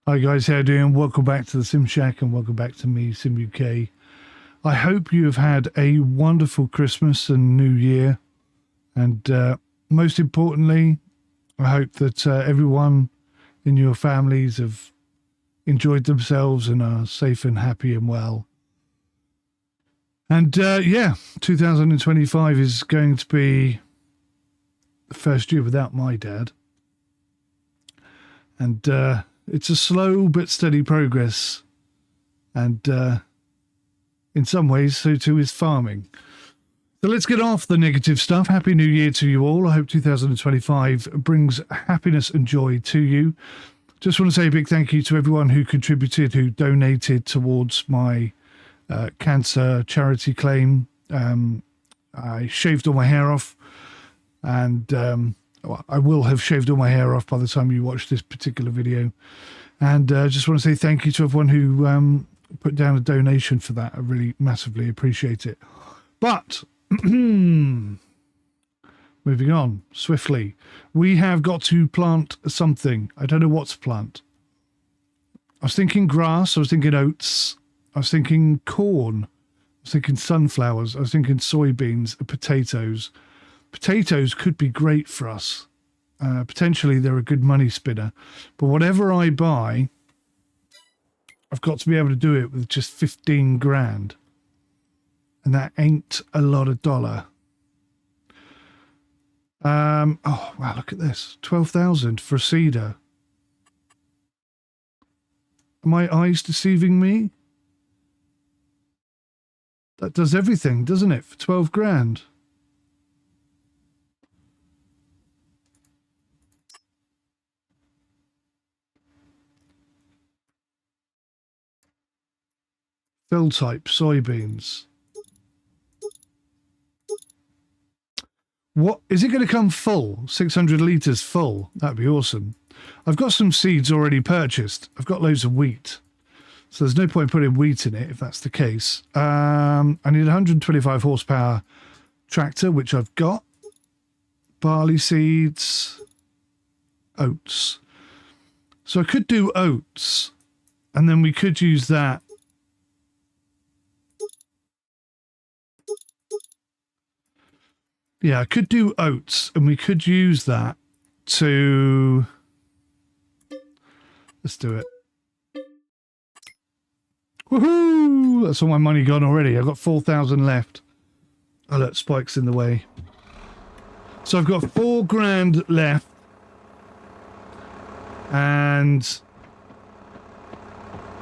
Hi guys, how you doing? Welcome back to the Sim Shack and welcome back to me, Sim UK. I hope you have had a wonderful Christmas and New Year, and most importantly, I hope that everyone in your families have enjoyed themselves and are safe and happy and well. And yeah, 2025 is going to be the first year without my dad, and it's a slow but steady progress, and in some ways, so too is farming. So let's get off the negative stuff. Happy New Year to you all. I hope 2025 brings happiness and joy to you. Just want to say a big thank you to everyone who contributed, who donated towards my cancer charity claim. I shaved all my hair off, and I will have shaved all my hair off by the time you watch this particular video. And just want to say thank you to everyone who put down a donation for that. I really massively appreciate it. But moving on swiftly, we have got to plant something. I don't know what to plant. I was thinking grass, I was thinking oats, I was thinking corn, I was thinking sunflowers, I was thinking soybeans, potatoes. Potatoes could be great for us. Potentially they're a good money spinner. But whatever I buy, I've got to be able to do it with just 15 grand. And that ain't a lot of dollar. Oh, wow, look at this. 12,000 for a cedar. Are my eyes deceiving me? That does everything, doesn't it, for 12 grand? Fill type soybeans. What is it going to come full? 600 litres full. That'd be awesome. I've got some seeds already purchased. I've got loads of wheat. So there's no point putting wheat in it if that's the case. I need a 125 horsepower tractor, which I've got. Barley seeds. Oats. So I could do oats. And then we could use that. Yeah, I could do oats, and we could use that to... Let's do it. Woohoo! That's all my money gone already. I've got 4,000 left. Oh, look, Spike's in the way. So I've got 4 grand left. And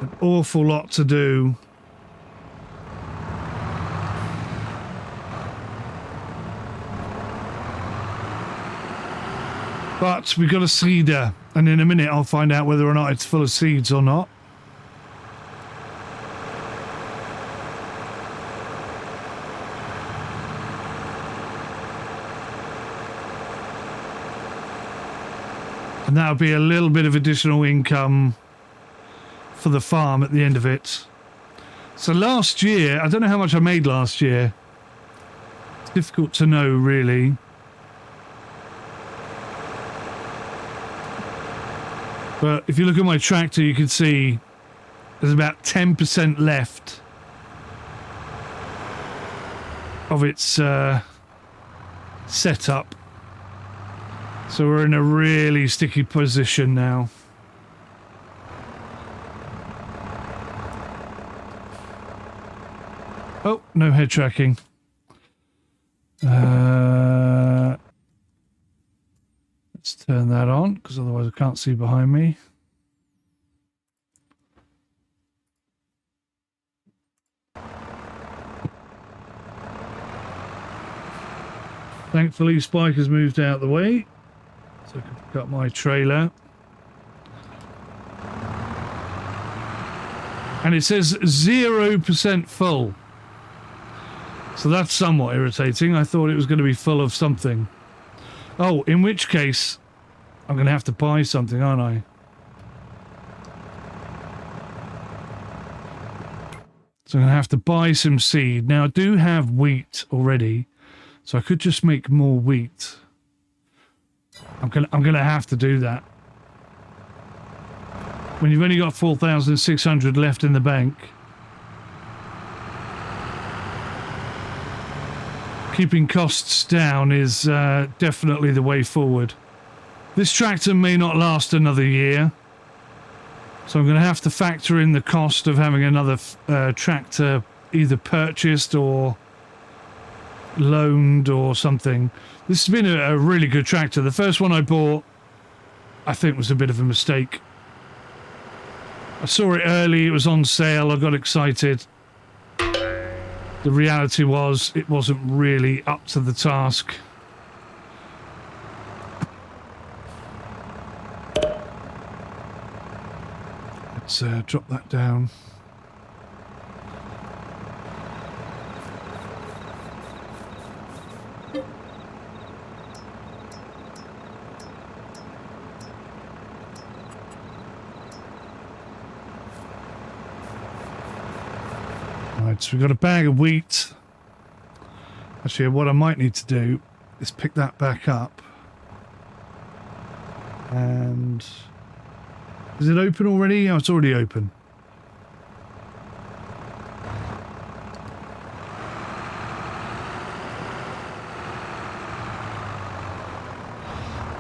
an awful lot to do. But we've got a seeder, and in a minute I'll find out whether or not it's full of seeds or not. And that'll be a little bit of additional income for the farm at the end of it. So last year, I don't know how much I made last year. It's difficult to know, really. But if you look at my tractor, you can see there's about 10% left of its setup. So we're in a really sticky position now. Oh, no head tracking. Let's turn that on, because otherwise I can't see behind me. Thankfully, Spike has moved out of the way, so I can pick up my trailer. And it says 0% full. So that's somewhat irritating. I thought it was going to be full of something. Oh, in which case, I'm going to have to buy something, aren't I? So I'm going to have to buy some seed. Now, I do have wheat already, so I could just make more wheat. I'm gonna have to do that. when you've only got 4,600 left in the bank, keeping costs down is definitely the way forward. This tractor may not last another year, so I'm going to have to factor in the cost of having another tractor either purchased or loaned or something. This has been a really good tractor. The first one I bought, I think, was a bit of a mistake. I saw it early, it was on sale, I got excited. The reality was it wasn't really up to the task. Let's drop that down. Right, so we've got a bag of wheat. Actually, what I might need to do is pick that back up. And is it open already? Oh, it's already open.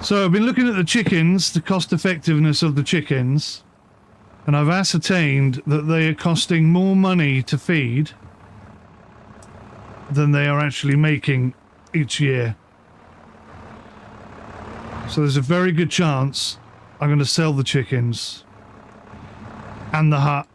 So I've been looking at the chickens, the cost effectiveness of the chickens, and I've ascertained that they are costing more money to feed than they are actually making each year. So there's a very good chance I'm going to sell the chickens and the hut.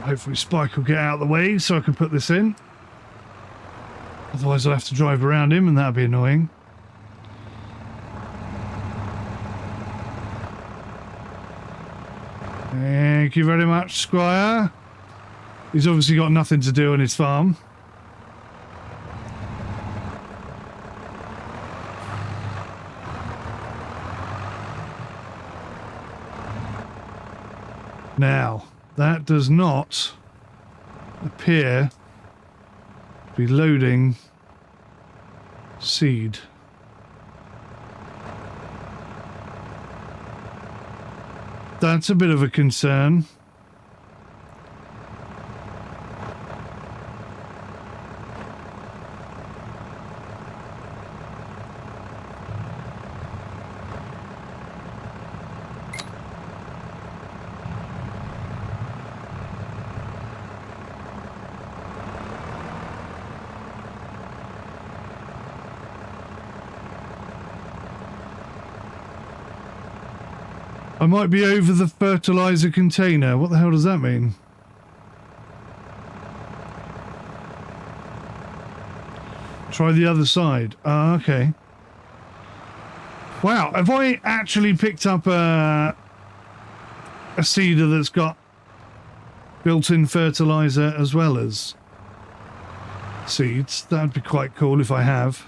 Hopefully Spike will get out of the way so I can put this in. Otherwise I'll have to drive around him and that'll be annoying. Thank you very much, Squire. He's obviously got nothing to do on his farm. Now, that does not appear to be loading seed. That's a bit of a concern. I might be over the fertilizer container. What the hell does that mean? Try the other side. Ah, okay. Wow, have I actually picked up a seeder that's got built-in fertilizer as well as seeds? That'd be quite cool if I have.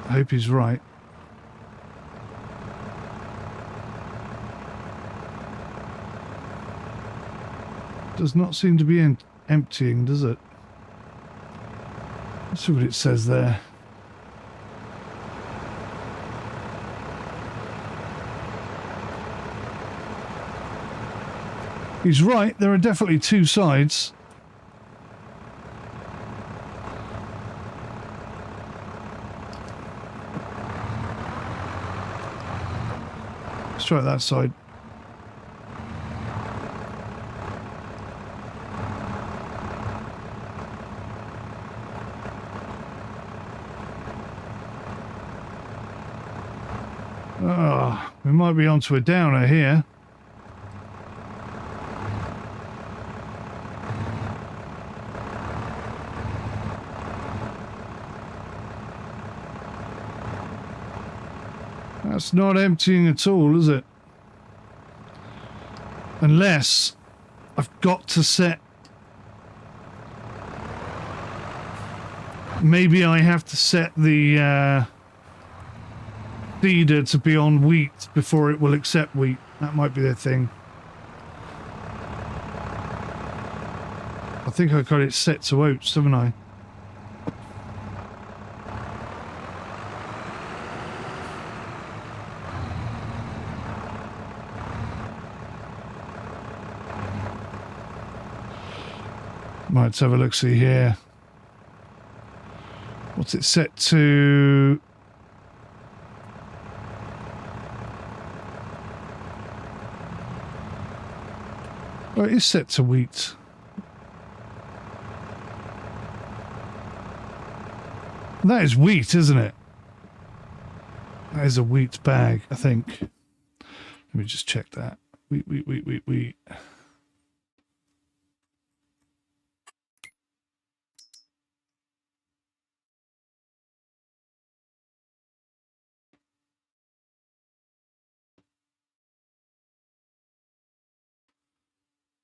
I hope he's right. Does not seem to be emptying, does it? Let's see what it says there. He's right, there are definitely two sides. Try that side. Oh, we might be onto a downer here. That's not emptying at all, is it? Unless I've got to set... Maybe I have to set the seeder to be on wheat before it will accept wheat. That might be their thing. I think I got it set to oats, haven't I? Let's have a look, see here. What's it set to? Oh, it is set to wheat. That is wheat, isn't it? That is a wheat bag, I think. Let me just check that. Wheat.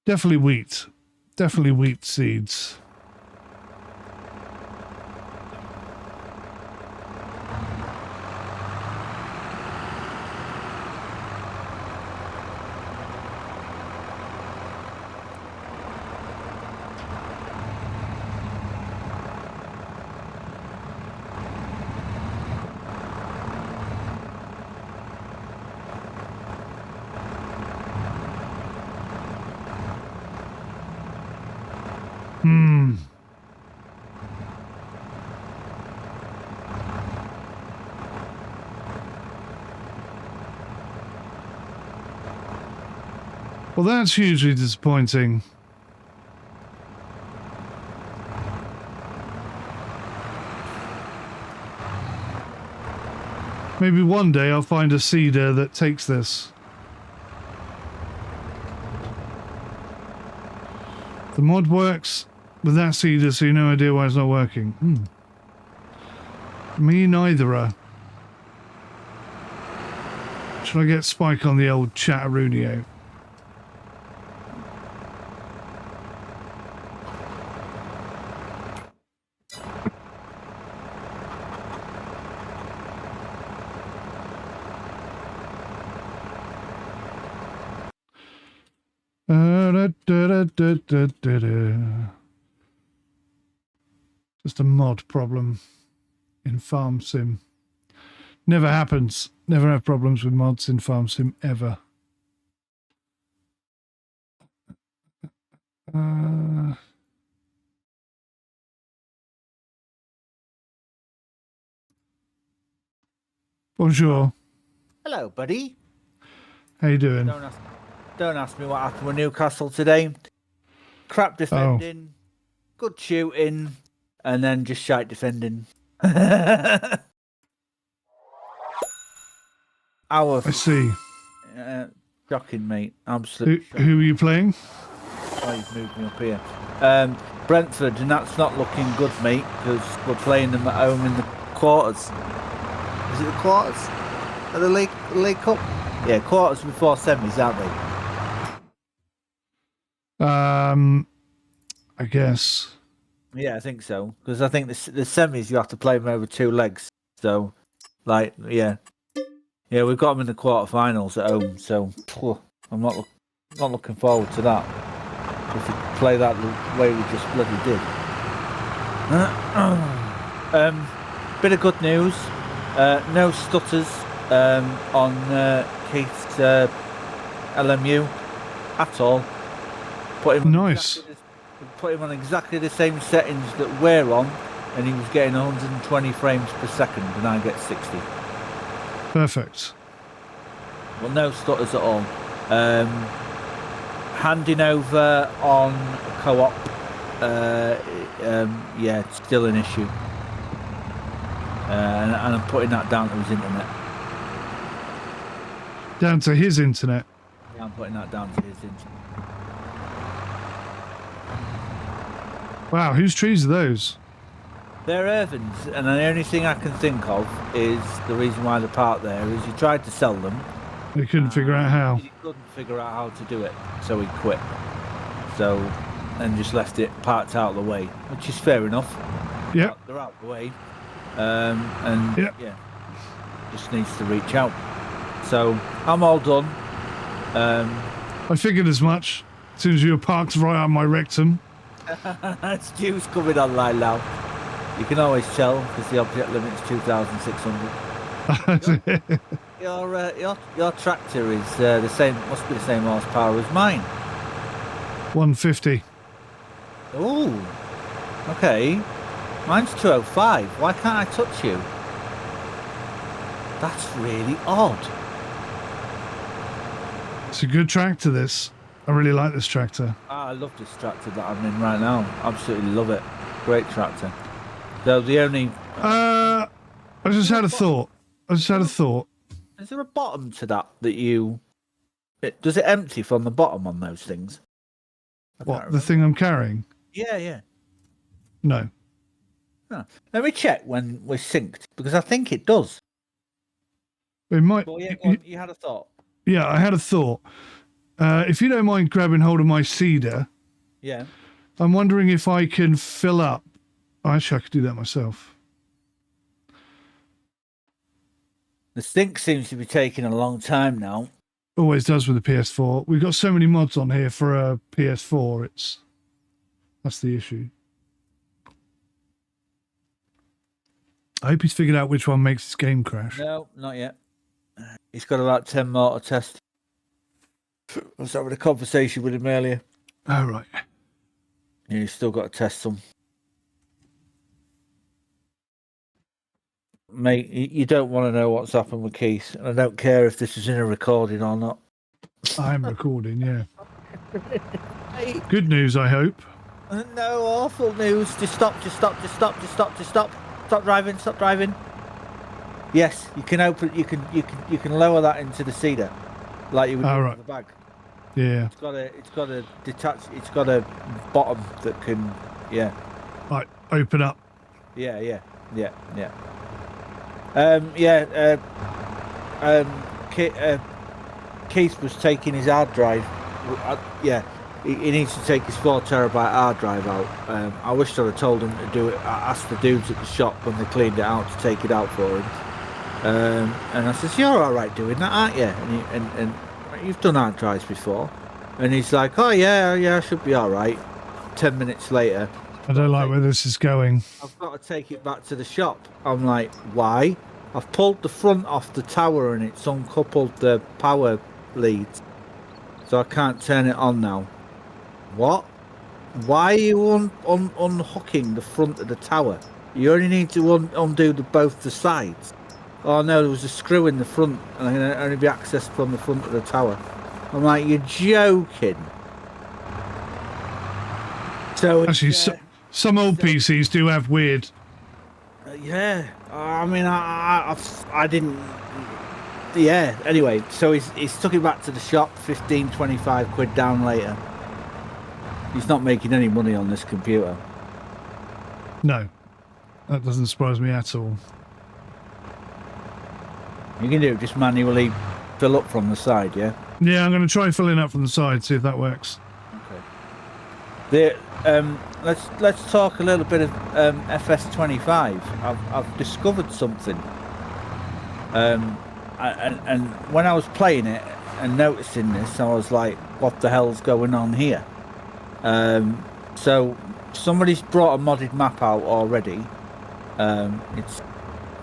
Definitely wheat. Definitely wheat seeds. Well, that's hugely disappointing. Maybe one day I'll find a seeder that takes this. The mod works with that seeder, so you no idea why it's not working. Me neither. Should I get Spike on the old Chatterunio? Just a mod problem in Farm Sim. Never happens. Never have problems with mods in Farm Sim ever. Bonjour. Hello, buddy. How you doing? Don't ask me what happened with Newcastle today. Crap defending, good shooting, and then just shite defending. I see. Shocking, mate. Absolutely shocking. Who are you playing? Oh, you've moved me up here. Brentford, and that's not looking good, mate, because we're playing them at home in the quarters. Is it the quarters of the League Cup? Yeah, quarters before semis, aren't they? I guess. Yeah, I think so. Because I think the semis you have to play them over 2 legs. So, like, yeah, we've got them in the quarterfinals at home. So, I'm not looking forward to that. If we play that the way we just bloody did. Bit of good news. No stutters on Keith's LMU at all. Put him nice. Put him on exactly the same settings that we're on, and he was getting 120 frames per second, and I get 60. Perfect. Well, no stutters at all. Handing over on co-op, yeah, it's still an issue. And I'm putting that down to his internet. Down to his internet? Yeah, I'm putting that down to his internet. Wow, whose trees are those? They're Irvin's, and the only thing I can think of is the reason why they're parked there is he tried to sell them. They couldn't figure out how. He couldn't figure out how to do it, so he quit. So, and just left it parked out of the way, which is fair enough. Yeah. They're out of the way. And yep. yeah. just needs to reach out. So I'm all done. I figured as much. As soon as you were parked right on my rectum. Stu's coming online now. You can always tell because the object limit's 2,600. Your tractor is the same. Must be the same horsepower as mine. 150. Oh, okay. Mine's 205. Why can't I touch you? That's really odd. It's a good tractor, this. I really like this tractor. I love this tractor that I'm in right now. Absolutely love it. Great tractor. So the only... I just had a thought. Is there a bottom to that you... does it empty from the bottom on those things? What, the thing I'm carrying? Yeah. No. Huh. Let me check when we're synced, because I think it does. It might... Well, yeah, you had a thought. Yeah, I had a thought. If you don't mind grabbing hold of my cedar... Yeah. I'm wondering if I can fill up... Actually, I could do that myself. The sync seems to be taking a long time now. Always does with the PS4. We've got so many mods on here for a PS4. That's the issue. I hope he's figured out which one makes this game crash. No, not yet. He's got about 10 more to test. I was having a conversation with him earlier. Oh, right. Yeah, he's still got to test some. Mate, you don't want to know what's happened with Keith. And I don't care if this is in a recording or not. I'm recording, yeah. Good news, I hope. No, awful news. Just stop. Stop driving. Yes, you can open. You can lower that into the cedar, like you would do with the bag. Yeah. It's got a detach. It's got a bottom that can. Yeah. Right. Open up. Yeah. Keith was taking his hard drive. He needs to take his 4 terabyte hard drive out. I wish I'd have told him to do it. I asked the dudes at the shop when they cleaned it out to take it out for him. And I says, "You're all right doing that, aren't you?" And you've done hard drives before. And he's like, "Oh yeah, I should be all right." 10 minutes later, I don't like where this is going. I've got to take it back to the shop. I'm like, why? I've pulled the front off the tower and it's uncoupled the power leads, so I can't turn it on now. What? Why are you unhooking the front of the tower? You only need to undo both the sides. Oh no, there was a screw in the front and it can only be accessed from the front of the tower. I'm like, you're joking. So actually, some old PCs do have weird. Yeah, I mean, I didn't. Yeah. Anyway, so he's took it back to the shop. 15, 25 quid down later. He's not making any money on this computer. No, that doesn't surprise me at all. You can do it, just manually fill up from the side, yeah? Yeah, I'm going to try filling up from the side, see if that works. Okay. Let's talk a little bit of FS25. I've discovered something. And when I was playing it and noticing this, I was like, what the hell's going on here? So somebody's brought a modded map out already. It's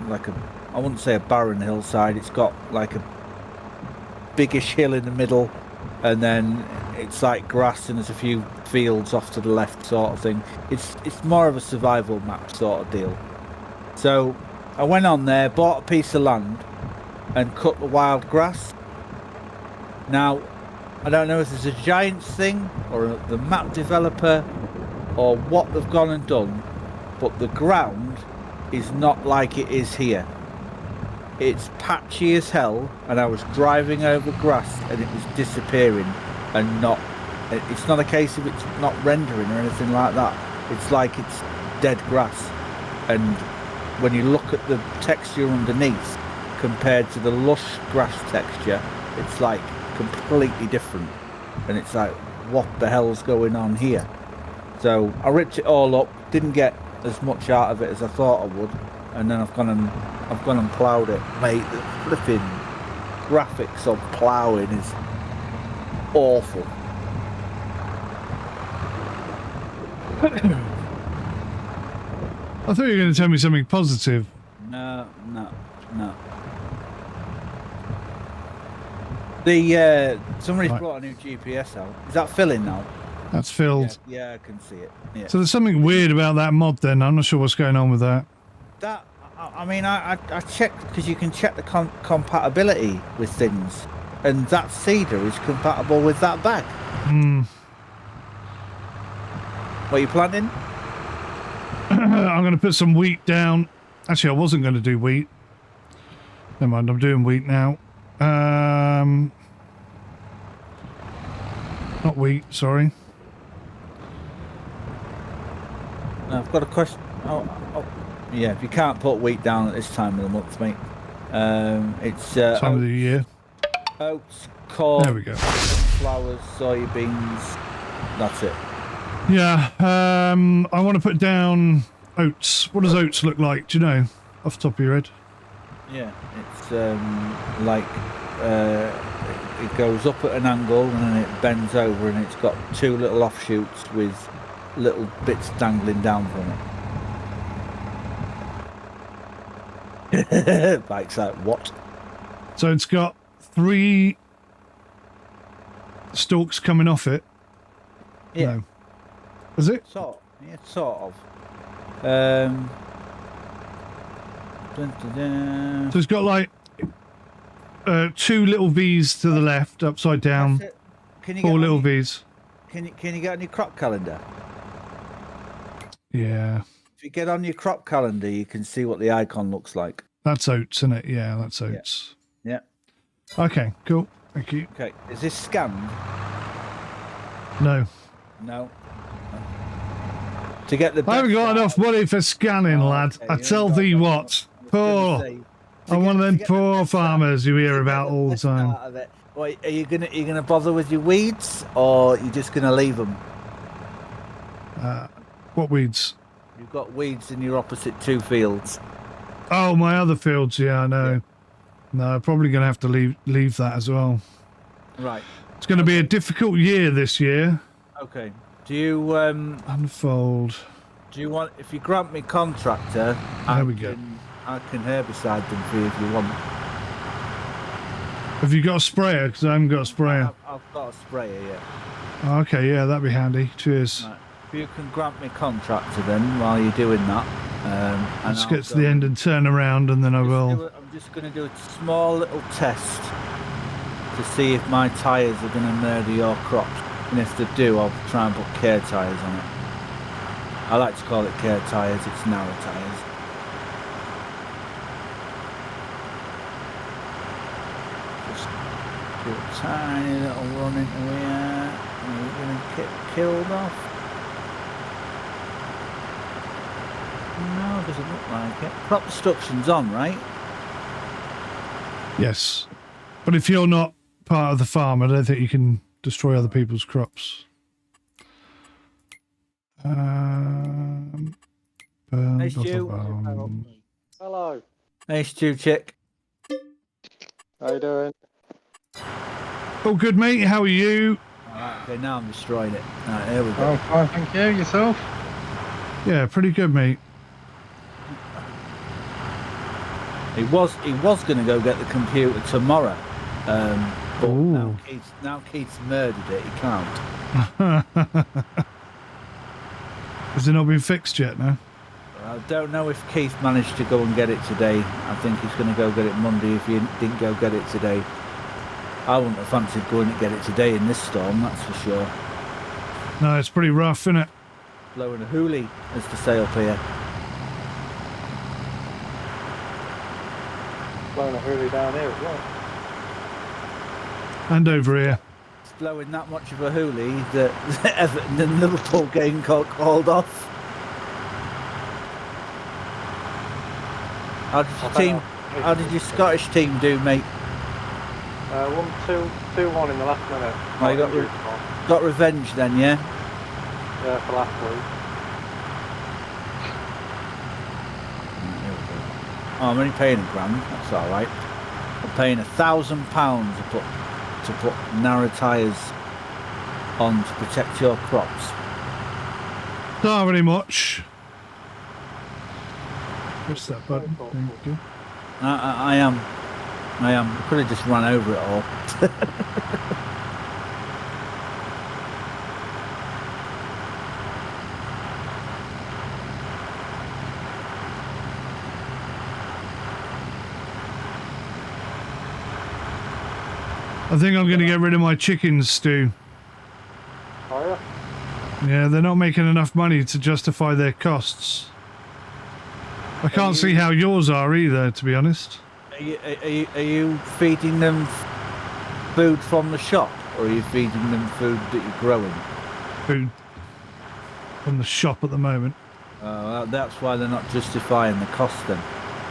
like I wouldn't say a barren hillside. It's got like a biggish hill in the middle, and then it's like grass and there's a few fields off to the left, sort of thing. It's more of a survival map sort of deal. So I went on there, bought a piece of land and cut the wild grass. Now I don't know if it's a Giants thing or the map developer or what they've gone and done, but the ground is not like it is here. It's patchy as hell, and I was driving over grass and it was disappearing, and it's not a case of it's not rendering or anything like that. It's like it's dead grass, and when you look at the texture underneath compared to the lush grass texture, it's like completely different, and it's like, what the hell's going on here? So I ripped it all up, didn't get as much out of it as I thought I would, and then I've gone and I've gone and ploughed it, mate. The flipping graphics of ploughing is awful. I thought you were going to tell me something positive. No. The somebody's Right. brought a new GPS out. Is that filling now? That's filled. Yeah, I can see it. Yeah. So there's something weird about that mod then. I'm not sure what's going on with that. That I mean, I checked because you can check the compatibility with things, and that seeder is compatible with that bag. What are you planting? I'm going to put some wheat down. Actually, I wasn't going to do wheat. Never mind, I'm doing wheat now. Not wheat, sorry. I've got a question. Oh, yeah. If you can't put wheat down at this time of the month, mate, it's Time of the year. oats, corn, There we go. flowers, soybeans. That's it. Yeah, I want to put down oats. What does oats look like? Do you know? Off the top of your head? Yeah, it's like it goes up at an angle and then it bends over, and it's got two little offshoots with little bits dangling down from it. Bike's like, what? So it's got 3 stalks coming off it. Yeah, No. Is it? sort of. Dun, dun, dun. So it's got like 2 little V's to the left, upside down. That's it. Can you 4 get little on your, V's. can you get on your crop calendar? Yeah. If you get on your crop calendar, you can see what the icon looks like. That's oats, isn't it? Yeah, that's oats. Yeah. Okay, cool. Thank you. Okay, is this scanned? No. No. To get the I haven't best got out enough of- money for scanning, Oh, lad. okay, I you tell ain't got thee enough what. money. I was gonna say, to I'm one of them get the poor best farmers you to hear get about all the best time. out of it. Wait, are you gonna bother with your weeds, or you just gonna leave them? What weeds? You've got weeds in your opposite 2 fields. Oh, my other fields. Yeah, I know. Yeah. No, probably going to have to leave that as well. Right. It's going to be a difficult year this year. Okay. Do you Unfold. want? If you grant me contractor, There we go. I can herbicide them for you if you want. Have you got a sprayer? Because I haven't got a sprayer. I've got a sprayer, yeah. Oh, okay, yeah, that'd be handy. Cheers. Right. If you can grant me contractor then while you're doing that, and Let's I'll get to go the end and turn around, and then I will. I'm just going to do a small little test to see if my tyres are going to murder your crops. And if they do, I'll try and put care tyres on it. I like to call it care tyres, it's narrow tyres. Just do a tiny little run into here. And you're going to get killed off. No, doesn't look like it. Crop destruction's on, right? Yes. But if you're not part of the farm, I don't think you can destroy other people's crops. Hey, Stu. Hello. Hey, Stu Chick. How you doing? Oh, good, mate. How are you? Alright, okay, now I'm destroying it. Alright, here we go. I'm fine, thank you. Yourself? Yeah, pretty good, mate. He was going to go get the computer tomorrow, but Ooh. now Keith's murdered it. He can't. Has it not been fixed yet, no? I don't know if Keith managed to go and get it today. I think he's going to go get it Monday if he didn't go get it today. I wouldn't have fancied going to get it today in this storm, that's for sure. No, it's pretty rough, isn't it? Blowing a hoolie, as they say up here. Blowing a hurley down here as well. And over here. It's blowing that much of a hoolie that Everton and Liverpool game got called off. How did your Scottish team do, mate? 1-2-1 in the last minute. Oh, you got revenge then, yeah? Yeah, for last week. Oh, I'm only paying £1,000. That's all right. I'm paying £1,000 to put narrow tyres on to protect your crops. Not very much. What's that button? Thank you. I am. I could have just run over it all. I think I'm going to get rid of my chickens, Stu. Are you? Yeah, they're not making enough money to justify their costs. I can't see how yours are either, to be honest. Are you feeding them food from the shop, or are you feeding them food that you're growing? Food from the shop at the moment. That's why they're not justifying the cost then.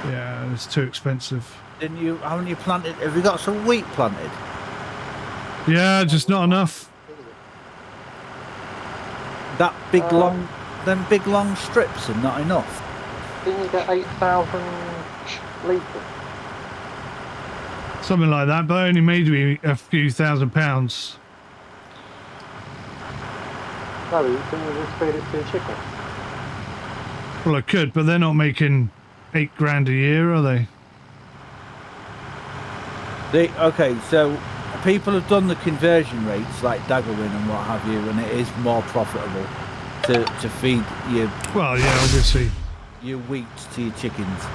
Yeah, it's too expensive. Haven't you planted? Have you got some wheat planted? Yeah, just not enough. That them big long strips are not enough. Didn't you get 8,000 litres? Something like that, but only made me a few £1,000s. No, you couldn't just feed it to your chickens. Well, I could, but they're not making £8,000 a year, are they? Okay, so people have done the conversion rates like Daggerwin and what have you, and it is more profitable to feed your Well, yeah, obviously. your wheat to your chickens.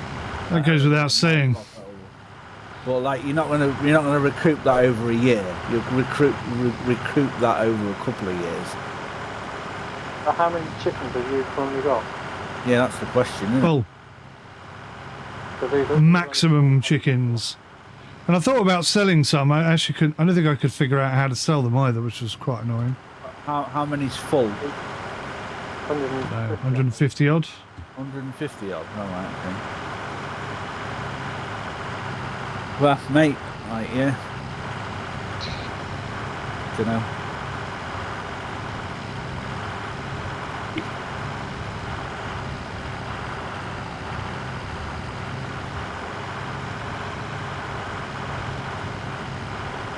That goes without saying. But like you're not gonna recoup that over a year. You'll recoup that over a couple of years. So how many chickens have you currently got? Yeah, that's the question, isn't it? Well, 'Cause these are- maximum chickens. And I thought about selling some. I actually couldn't. I don't think I could figure out how to sell them either, which was quite annoying. How many's full? 150. 150 odd. 150 odd. All right. Okay. Well, mate, like yeah. Don't know.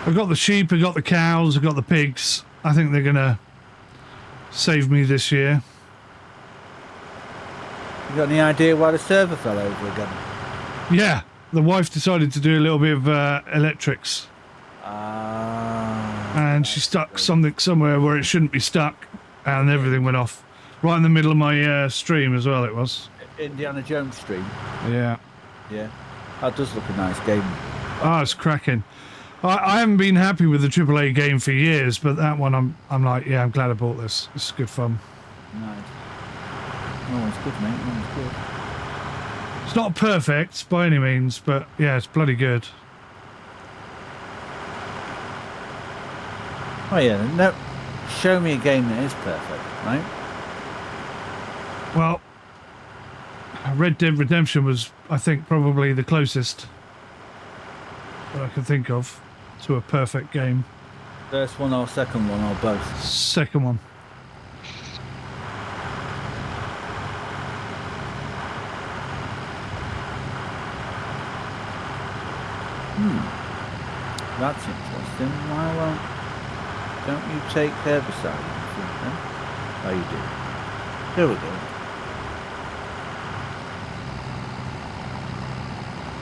I've got the sheep, I've got the cows, I've got the pigs. I think they're gonna save me this year. You got any idea why the server fell over again? Yeah, the wife decided to do a little bit of electrics, and she stuck something somewhere where it shouldn't be stuck, and everything went off. Right in the middle of my stream as well, it was. Indiana Jones stream. Yeah. Yeah, that does look a nice game. Oh, it's cracking. I haven't been happy with the AAA game for years, but that one I'm like, yeah, I'm glad I bought this. It's good fun. Nice. Oh, it's good, mate. Oh, it's good. It's not perfect by any means, but yeah, it's bloody good. Oh yeah, no. Show me a game that is perfect, right? Well, Red Dead Redemption was, I think, probably the closest that I can think of to a perfect game. First one or second one or both? Second one. That's interesting. Why don't you take herbicide? Oh, you do. There we go.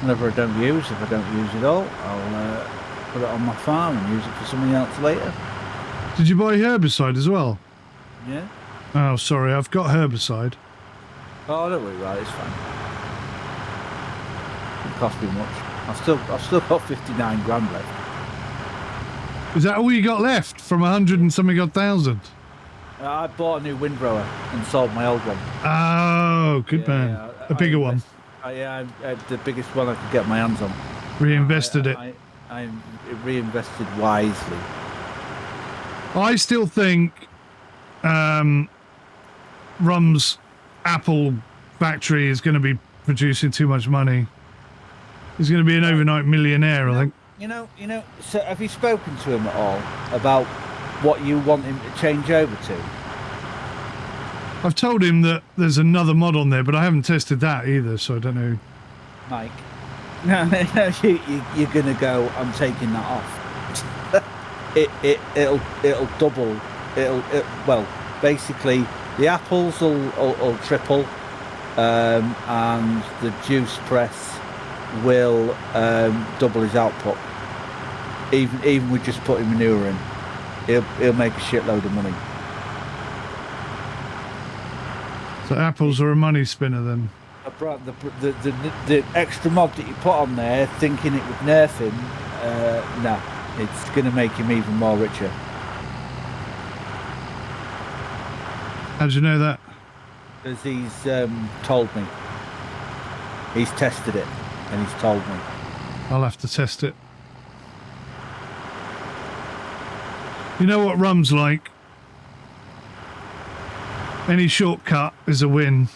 Whenever I don't use, if I don't use it all, I'll put it on my farm and use it for something else later. Did you buy herbicide as well? Yeah? Oh, sorry, I've got herbicide. Oh, don't worry, right, it's fine. It cost me much. I've still got 59 grand left. Is that all you got left from 100 and something odd thousand? I bought a new windbrower and sold my old one. Oh, good man. Yeah, a bigger one. I the biggest one I could get my hands on. Reinvested it. I reinvested wisely. I still think Rum's Apple factory is going to be producing too much money. He's going to be an overnight millionaire, I think. You know. So, have you spoken to him at all about what you want him to change over to? I've told him that there's another mod on there, but I haven't tested that either, so I don't know. Mike. No, you're gonna go. I'm taking that off. It'll double. Well, basically the apples will triple, and the juice press will double his output. Even with just putting manure in, he'll make a shitload of money. So apples are a money spinner then. The extra mod that you put on there, thinking it would nerf him, no, it's going to make him even more richer. How'd you know that? Because he's told me. He's tested it, and he's told me. I'll have to test it. You know what rum's like? Any shortcut is a win.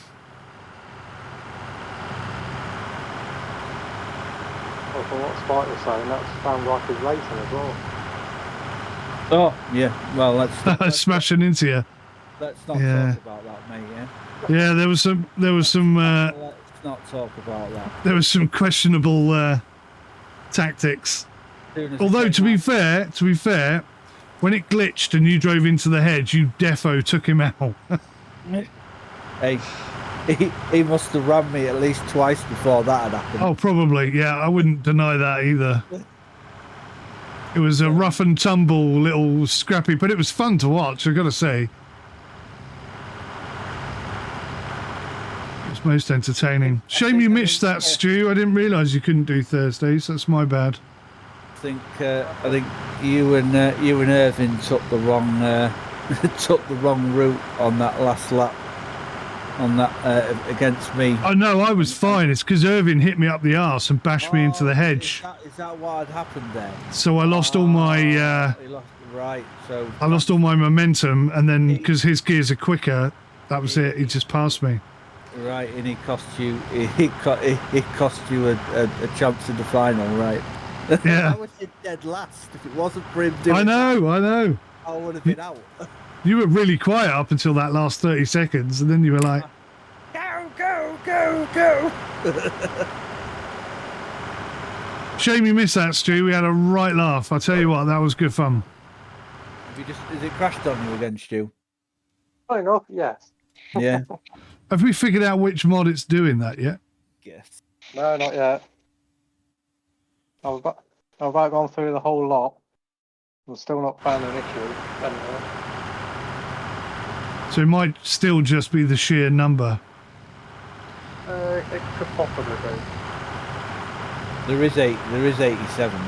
Well, from what Spike was saying, that sounds like his racing as well. Oh, yeah. Well, let's Smashing into you. Let's not Yeah. talk about that, mate. Yeah, there was some. Let's not talk about that. There was some questionable tactics. Although to be fair, when it glitched and you drove into the hedge, you defo took him out. Hey, he must have rammed me at least twice before that had happened. Oh, probably. Yeah, I wouldn't deny that either. It was a rough and tumble little scrappy, but it was fun to watch, I've got to say. It was most entertaining. Shame you missed that, Stu. I didn't realise you couldn't do Thursdays. That's my bad. I think you and Irvin took the wrong route on that last lap. On that against me. Oh no, I was fine. It's because Irvin hit me up the arse and bashed me into the hedge. Is that what had happened there? So I lost all my. Right. So I lost all my momentum, and then because his gears are quicker, that was it. He just passed me. Right, and he cost you. He cost you a chance in the final, right? Yeah. I was dead last. If it wasn't for him doing I know. I would have been out. You were really quiet up until that last 30 seconds, and then you were like, go. Shame you missed that, Stu. We had a right laugh. I tell you what, that was good fun. Has it crashed on you again, Stu? Funny enough, yes. Yeah. Have we figured out which mod it's doing that yet? Yes. No, not yet. I've about gone through the whole lot. I'm still not found an issue. Anyway. So it might still just be the sheer number. It could possibly be. There is 87.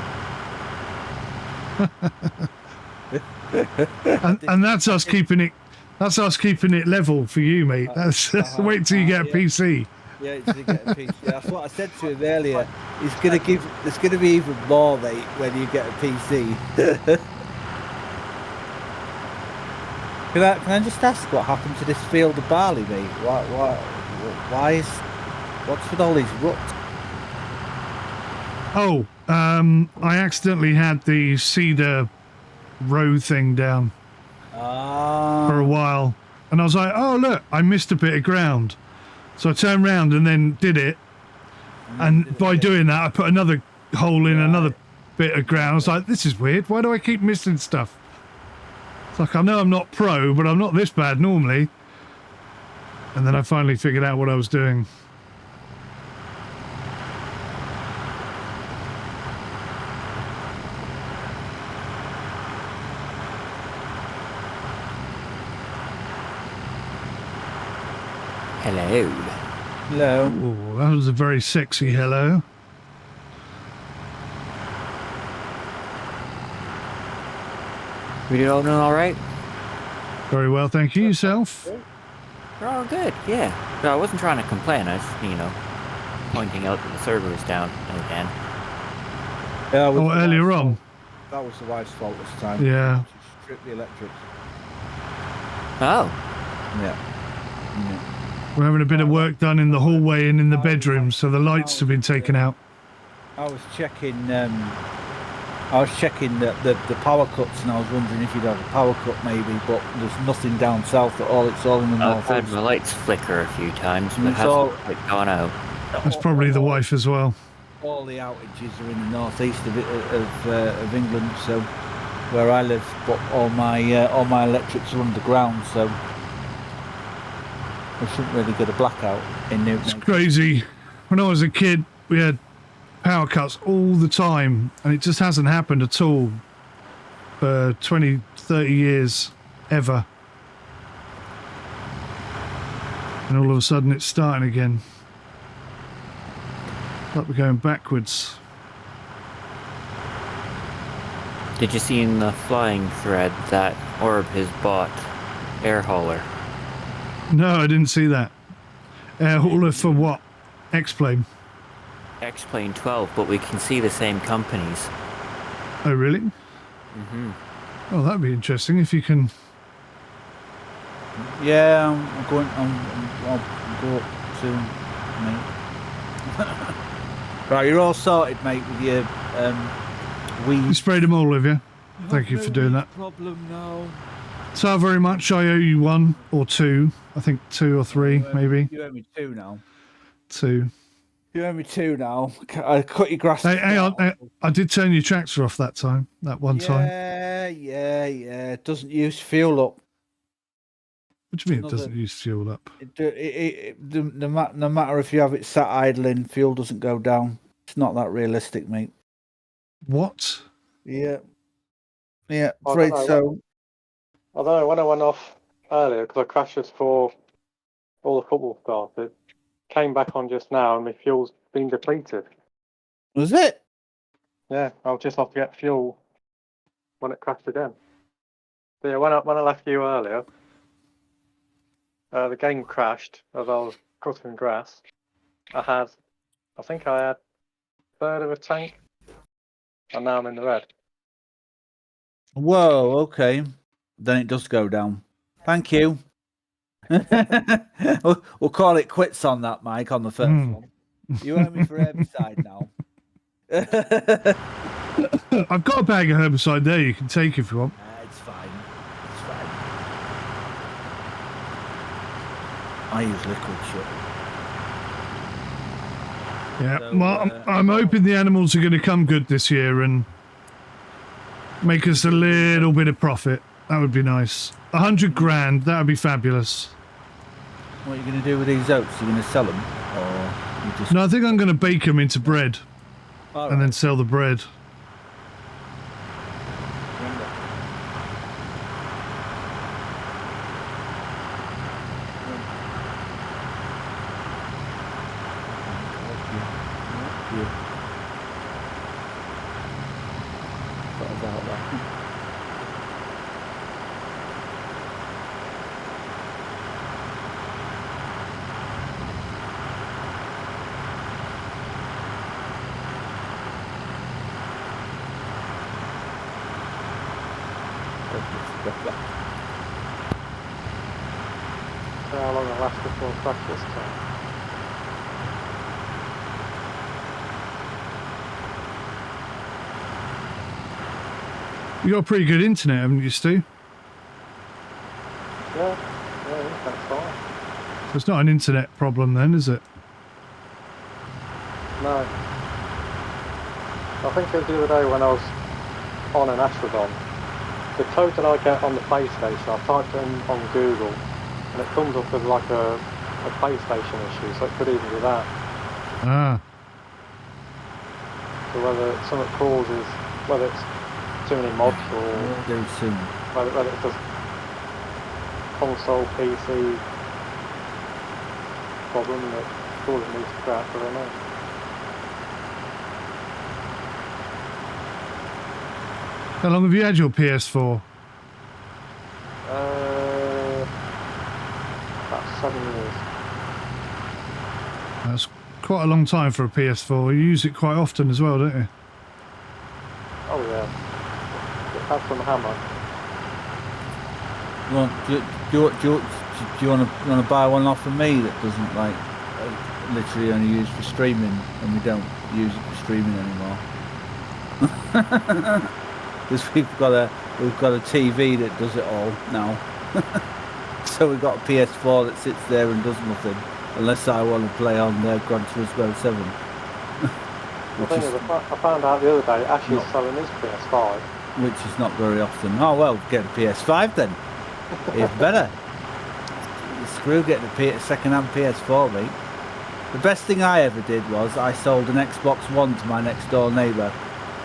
and that's us keeping it. That's us keeping it level for you, mate. That's wait till you get a PC. Yeah, to get a PC. That's what I said to him earlier. It's gonna be even more, mate, when you get a PC. Can I just ask what happened to this field of barley, mate? What's with all these ruts? Oh, I accidentally had the cedar row thing down for a while, and I was like, oh look, I missed a bit of ground. So I turned around and then did it, and by doing that I put another hole in another bit of ground. I was like, this is weird, why do I keep missing stuff? It's like, I know I'm not pro, but I'm not this bad normally. And then I finally figured out what I was doing. Hello. Hello. Oh, that was a very sexy hello. We doing all right? Very well, thank you. Yourself? We're all good, yeah. So I wasn't trying to complain. I was, pointing out that the server was down again. Yeah, Oh, earlier on? That was the wife's fault this time. Yeah. She stripped the electrics. Oh. Yeah. We're having a bit of work done in the hallway and in the bedroom, so the lights have been taken out. I was checking the power cuts, and I was wondering if you'd have a power cut maybe, but there's nothing down south at all. It's all in the I've north. had my lights flicker a few times, but It's hasn't all- quite gone out. That's probably the wife as well. All the outages are in the northeast of England, so where I live, but all my electrics are underground, so we shouldn't really get a blackout in Newton. It's crazy. When I was a kid, we had power cuts all the time, and it just hasn't happened at all for 20, 30 years, ever. And all of a sudden it's starting again. Like we're going backwards. Did you see in the flying thread that Orb has bought air hauler? No, I didn't see that. Air hauler for what? X-Plane. X-Plane 12, but we can see the same companies. Oh, really? Mm-hmm. Oh, that'd be interesting if you can... Yeah, I'm going. I'll go up soon, mate. Right, you're all sorted, mate, with your weed. You sprayed them all, have you? Thank you for doing that. Problem now. So how very much I owe you 1 or 2. I think 2 or 3, maybe. You owe me 2 now. 2. You owe me 2 now. I cut your grass. Hey, hang on. I did turn your tractor off that time. That one time. Yeah. It doesn't use fuel up. What do you mean it doesn't use fuel up? No matter if you have it sat idling, fuel doesn't go down. It's not that realistic, mate. What? Yeah, I afraid don't know. so. I don't know, when I went off earlier, because I crashed just before all the football started, came back on just now and my fuel's been depleted. Was it? Yeah, I was just off to get fuel when it crashed again. So yeah, when I left you earlier, the game crashed as I was cutting grass. I think I had a third of a tank, and now I'm in the red. Whoa, okay. Then it does go down. Thank you. We'll call it quits on that, Mike, on the first one. You owe me for herbicide now. I've got a bag of herbicide there you can take if you want. It's fine. I use liquid shit. Yeah, So, well, I'm hoping the animals are going to come good this year and make us a little bit of profit. That would be nice. 100 grand, that would be fabulous. What are you going to do with these oats? Are you going to sell them? Or you just... No, I think I'm going to bake them into bread All and then right. sell the bread. So how long it lasts before I crash this time? You got pretty good internet, haven't you, Stu? Yeah, that's fine. So it's not an internet problem then, is it? No. I think it was the other day when I was on an Astrodon. The code that I get on the PlayStation, I typed it in on Google, and it comes up as like a PlayStation issue, so it could even be that. Ah. So whether something causes, whether it's too many mods or We'll do soon. whether it's just console, PC problem that causes me to crash, I don't know. How long have you had your PS4? About 7 years. That's quite a long time for a PS4. You use it quite often as well, don't you? Oh yeah. It has some hammer. Do you want to buy one off of me that doesn't like literally only use for streaming, and we don't use it for streaming anymore? Because we've got a TV that does it all now. So we've got a PS4 that sits there and does nothing. unless I want to play on Gran Turismo 7. The thing is, I found out the other day, Ashley's selling his PS5. Which is not very often. Oh well, get a PS5 then. Even better. Screw getting a second-hand PS4, mate. The best thing I ever did was I sold an Xbox One to my next door neighbour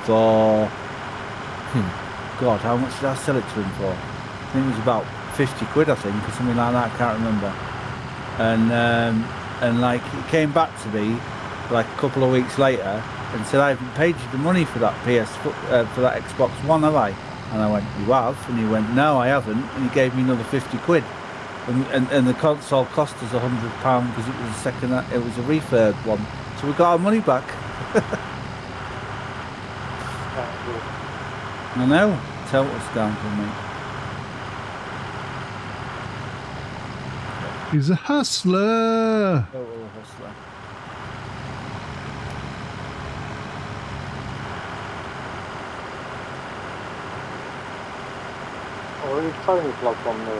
for... God, how much did I sell it to him for? I think it was about 50 quid, I think, or something like that. I can't remember. And like, he came back to me like a couple of weeks later and said, I haven't paid you the money for that for that Xbox One, have I? And I went, you have? And he went, no, I haven't. And he gave me another 50 quid. And the console cost us £100 because it was it was a refurb one. So we got our money back. I know. Total scam for me. He's a hustler. Total hustler. Or is Tony vlog on the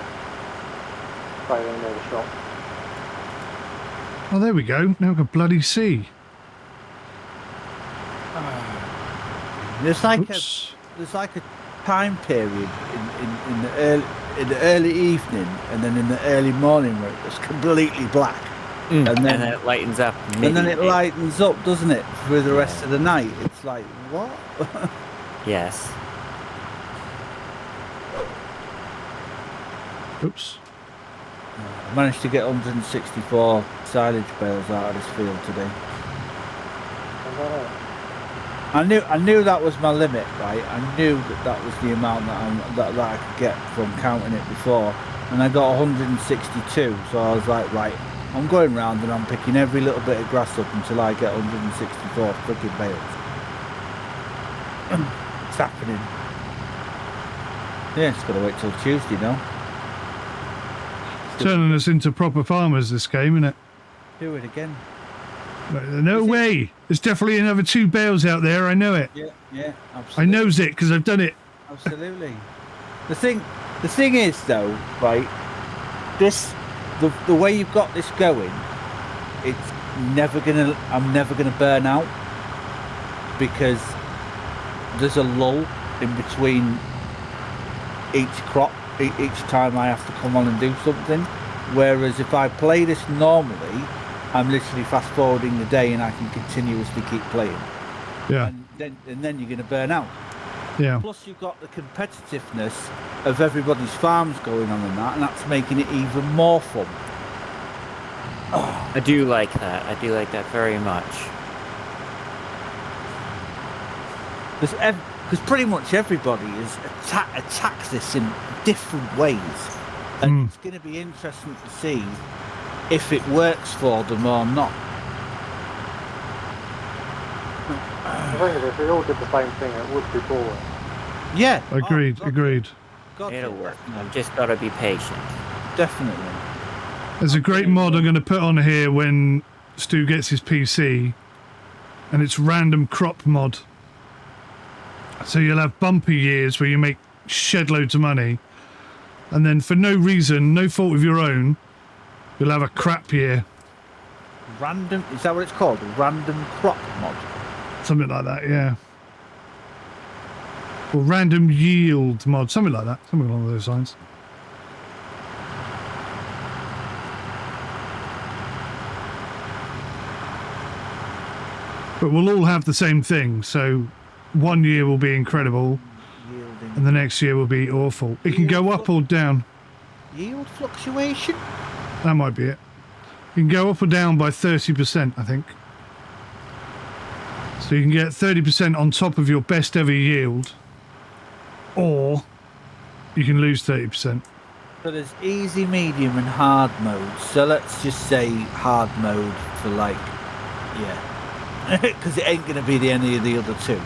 trailer near the shop? Oh, there we go. Now I can bloody see. There's like Oops. there's like a time period in the early evening and then in the early morning where it's completely black. And then then it lightens up. And then it immediately. lightens up, doesn't it, for the rest of the night? It's like, what? Yes. Oops. I managed to get 164 silage bales out of this field today. I knew that was my limit, right? I knew that was the amount that I could get from counting it before, and I got 162. So I was like, right, I'm going round and I'm picking every little bit of grass up until I get 164 freaking bales. It's happening. Yeah, just gotta wait till Tuesday now. Turning us into proper farmers, this game, isn't it? Do it again. No way. There's definitely another 2 bales out there. I know it. Yeah, I absolutely. knows it because I've done it. Absolutely. The thing is though, right? The way you've got this going, I'm never gonna burn out because there's a lull in between each crop, each time I have to come on and do something. Whereas if I play this normally, I'm literally fast forwarding the day and I can continuously keep playing. Yeah. And then you're going to burn out. Yeah. Plus you've got the competitiveness of everybody's farms going on and that's making it even more fun. I do like that. I do like that very much. Because pretty much everybody is attacks this in different ways. And it's going to be interesting to see if it works for them or not. The thing is, if we all did the same thing, it would be boring. Yeah. Agreed. Agreed. It'll work. I've just got to be patient. Definitely. There's a great mod I'm going to put on here when Stu gets his PC, and it's random crop mod. So you'll have bumper years where you make shed loads of money, and then for no reason, no fault of your own, you'll have a crap year. Random, is that what it's called? Random crop mod? Something like that, yeah. Or random yield mod, something like that. Something along those lines. But we'll all have the same thing, so one year will be incredible, Yielding. and the next year will be awful. It can go up or down. Yield fluctuation? That might be it. You can go up or down by 30%, I think. So you can get 30% on top of your best ever yield, or you can lose 30%. So there's easy, medium and hard mode. So let's just say hard mode for like, yeah. Because it ain't going to be any of the other two.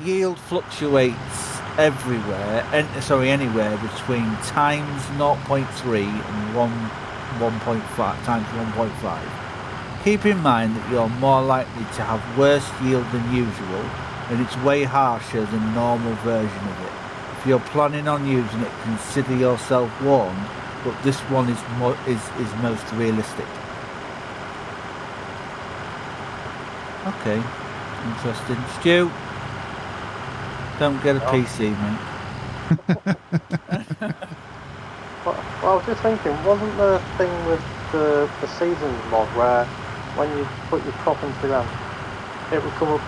Yield fluctuates everywhere, anywhere between times 0.3 and 1.5 times 1.5. Keep in mind that you're more likely to have worse yield than usual, and it's way harsher than normal version of it. If you're planning on using it, consider yourself warned but this one is most realistic. Okay, interesting. Stu, don't get a PC, mate. Well, I was just thinking, wasn't the thing with the seasons mod where when you put your crop into the ground, it would come up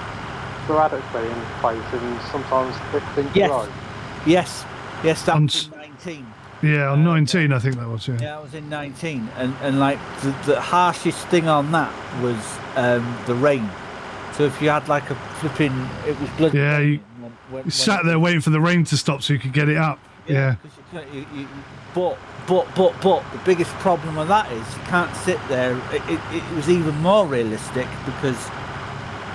sporadically in places and sometimes it didn't grow? Yes, that was in 19. Yeah, on 19, I think that was. Yeah. Yeah, I was in 19, and like the harshest thing on that was the rain. So if you had like a flipping, it was bloody. Yeah, you sat there waiting for the rain to stop so you could get it up. Yeah. But the biggest problem with that is you can't sit there. It was even more realistic because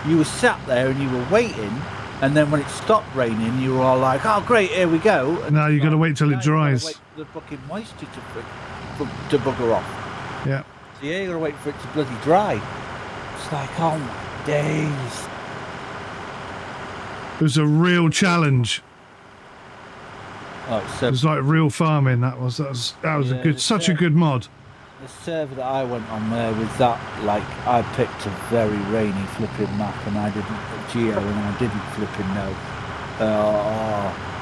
you were sat there and you were waiting, and then when it stopped raining, you were all like, "Oh, great, here we go." And now you got to wait till it dries. Wait for the fucking moisture to bugger off. Yeah. So yeah, you got to wait for it to bloody dry. It's like, oh my days. It was a real challenge. Oh, so it was like real farming. That was a good, such a good mod. The server that I went on there with that, like, I picked a very rainy flipping map, and I didn't and I didn't flipping know.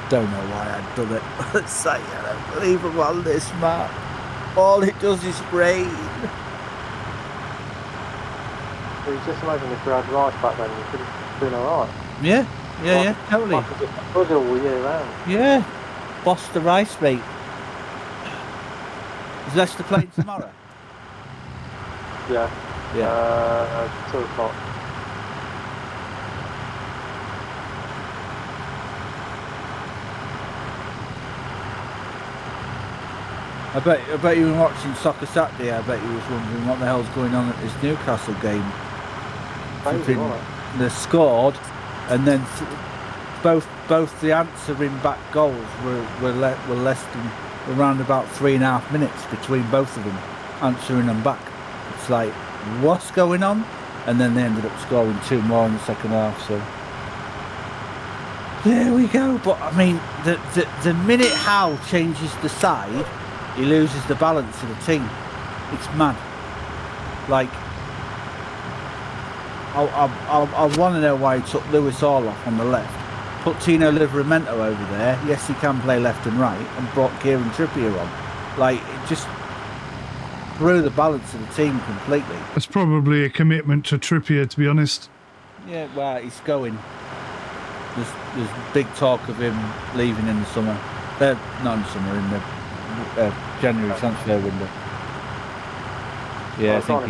Don't know why I'd done it. It's like, I don't believe I'm on this map. All it does is rain. So you just imagine if you had rice back then, you could have been alright. Yeah, totally. Like just flood all year round. Yeah. Boss the rice, mate. Is Leicester playing tomorrow? Yeah. 2 o'clock. I bet you were watching Soccer Saturday. I bet you was wondering what the hell's going on at this Newcastle game. They scored, and then both the answering back goals were less than around about 3.5 minutes between both of them answering them back. It's like, what's going on? And then they ended up scoring 2 more in the second half. So there we go. But I mean, the minute Howe changes the side, he loses the balance of the team. It's mad. Like, I want to know why he took Lewis Hall off on the left, put Tino Livramento over there. Yes, he can play left and right, and brought Kieran Trippier on. Like, it just threw the balance of the team completely. That's probably a commitment to Trippier, to be honest. Yeah, well, he's going. There's big talk of him leaving in the summer. Not in the summer, in the January transfer window. Yeah, I think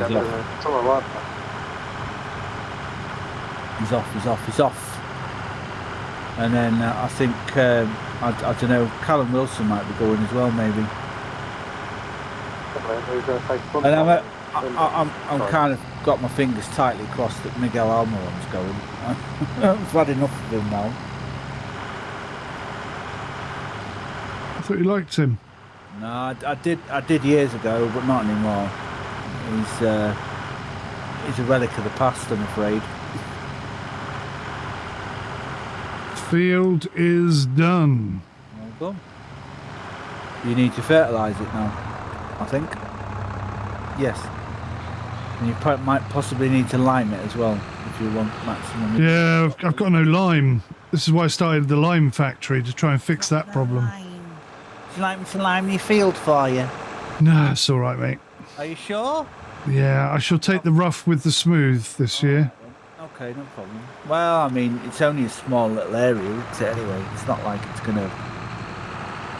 he's off. He's off. And then I think, I don't know, Callum Wilson might be going as well, maybe. And I'm kind of got my fingers tightly crossed that Miguel Almiron's going. I've had enough of him now. I thought you liked him. No, I did years ago, but not anymore. He's a relic of the past, I'm afraid. Field is done. Well done. You need to fertilise it now, I think. Yes. And you might possibly need to lime it as well, if you want maximum. Yeah, I've got no lime. This is why I started the lime factory, to try and fix that problem. Would you like me to lime your field for you? No, it's all right, mate. Are you sure? Yeah, I shall take the rough with the smooth this year. Okay, no problem. Well, I mean, it's only a small little area, isn't it, anyway? It's not like it's going to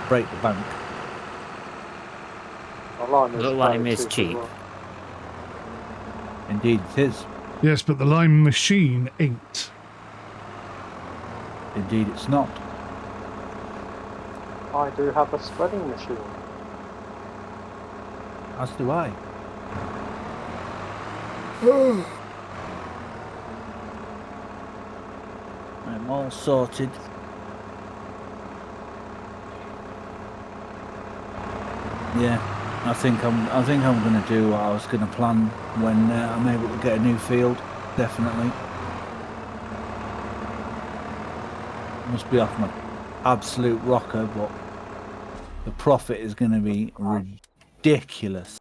break the bank. Lime is cheap. Indeed it is. Yes, but the lime machine ain't. Indeed it's not. I do have a spreading machine. As do I. I'm all sorted. Yeah, I think I'm going to do what I was going to plan when I'm able to get a new field. Definitely. Must be off my absolute rocker, but the profit is going to be ridiculous.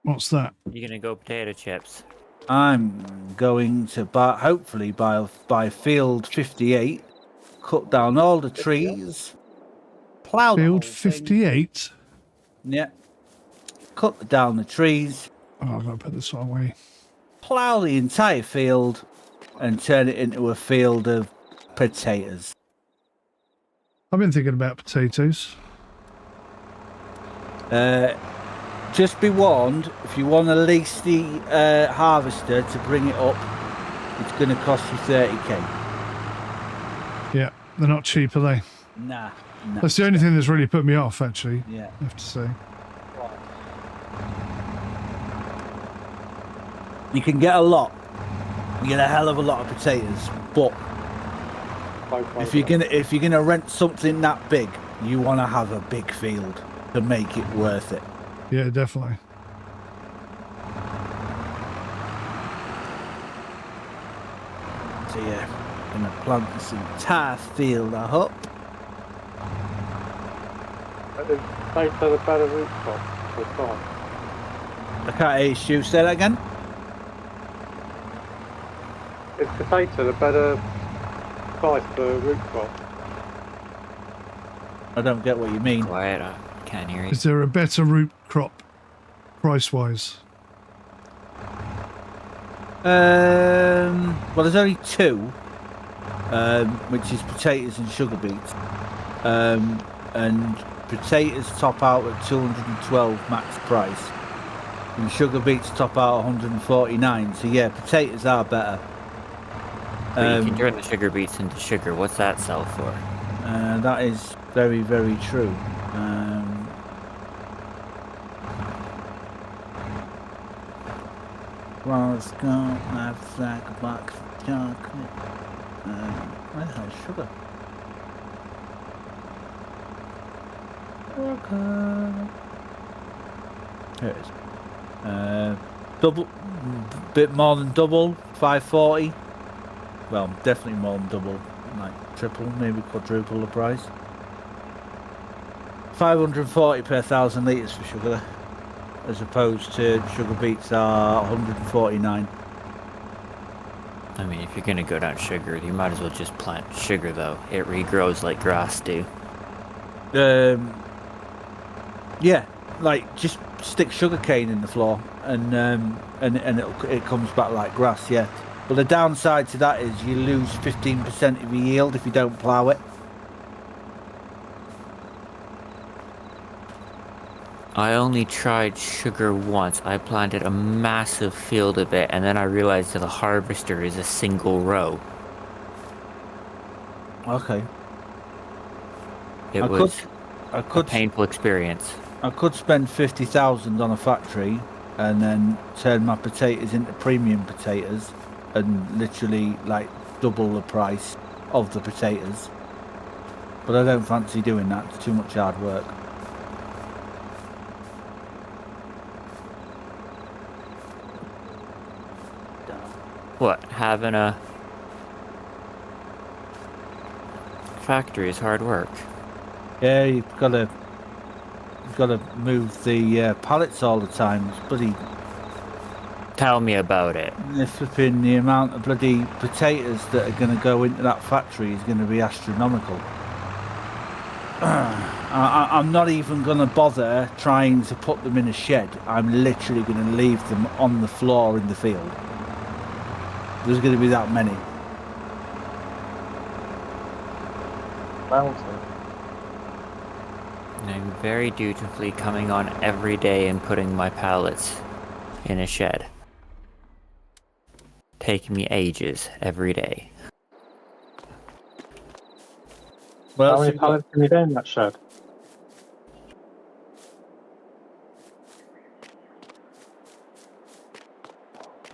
What's that? You're gonna go potato chips. I'm going to hopefully buy field 58, cut down all the trees, plough the whole Field thing. 58? Yeah. Cut down the trees, Oh, I've got to put this one away. plough the entire field, and turn it into a field of potatoes. I've been thinking about potatoes. Just be warned, if you want to lease the harvester to bring it up, it's going to cost you 30k. Yeah, they're not cheap, are they? Nah. That's the only thing that's really put me off, actually, Yeah. I have to say. You can get a lot. You get a hell of a lot of potatoes, but if you're gonna rent something that big, you want to have a big field to make it worth it. Yeah, definitely. So yeah, gonna plant this entire field, I hope. Is potato the better root crop for time? I can't hear you, Stu. Say that again. Is potato the better price for root crop? I don't get what you mean. Quiet, I can't hear you. Is there a better root crop, price-wise? Well, there's only two, which is potatoes and sugar beets. And potatoes top out at 212 max price, and sugar beets top out at 149. So yeah, potatoes are better. But you can turn the sugar beets into sugar. What's that sell for? That is very, very true. Well, let's go have a sack of box of chocolate. Where the hell is sugar? Okay. Here it is. Double, bit more than double, 540. Well, definitely more than double, like triple, maybe quadruple the price. 540 per 1,000 litres for sugar, as opposed to sugar beets are 149. I mean, if you're gonna go down sugar, you might as well just plant sugar, though. It regrows like grass do. Yeah, like just stick sugar cane in the floor, and it comes back like grass. Yeah, but the downside to that is you lose 15% of your yield if you don't plough it. I only tried sugar once. I planted a massive field of it, and then I realized that the harvester is a single row. Okay. It I was I a could painful experience. I could spend 50,000 on a factory and then turn my potatoes into premium potatoes and literally like double the price of the potatoes. But I don't fancy doing that. It's too much hard work. What, having a factory is hard work. Yeah, you've got to move the pallets all the time. It's bloody Tell me about it. flipping the amount of bloody potatoes that are going to go into that factory is going to be astronomical. I'm not even going to bother trying to put them in a shed. I'm literally going to leave them on the floor in the field. There's going to be that many. Mountain. And I'm very dutifully coming on every day and putting my pallets in a shed. Taking me ages every day. Well, How many pallets can you do in that shed?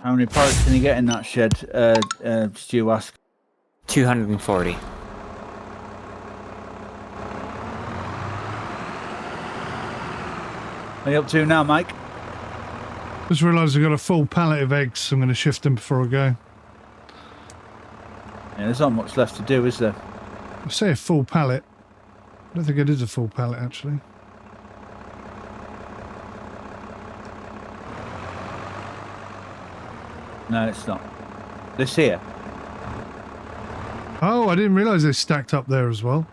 how many pallets can you get in that shed? Stu asked. 240. What are you up to now, Mike? Just realised I've got a full pallet of eggs. I'm going to shift them before I go. Yeah, there's not much left to do, is there? I say a full pallet. I don't think it is a full pallet, actually. No, it's not. This here. Oh, I didn't realise they stacked up there as well.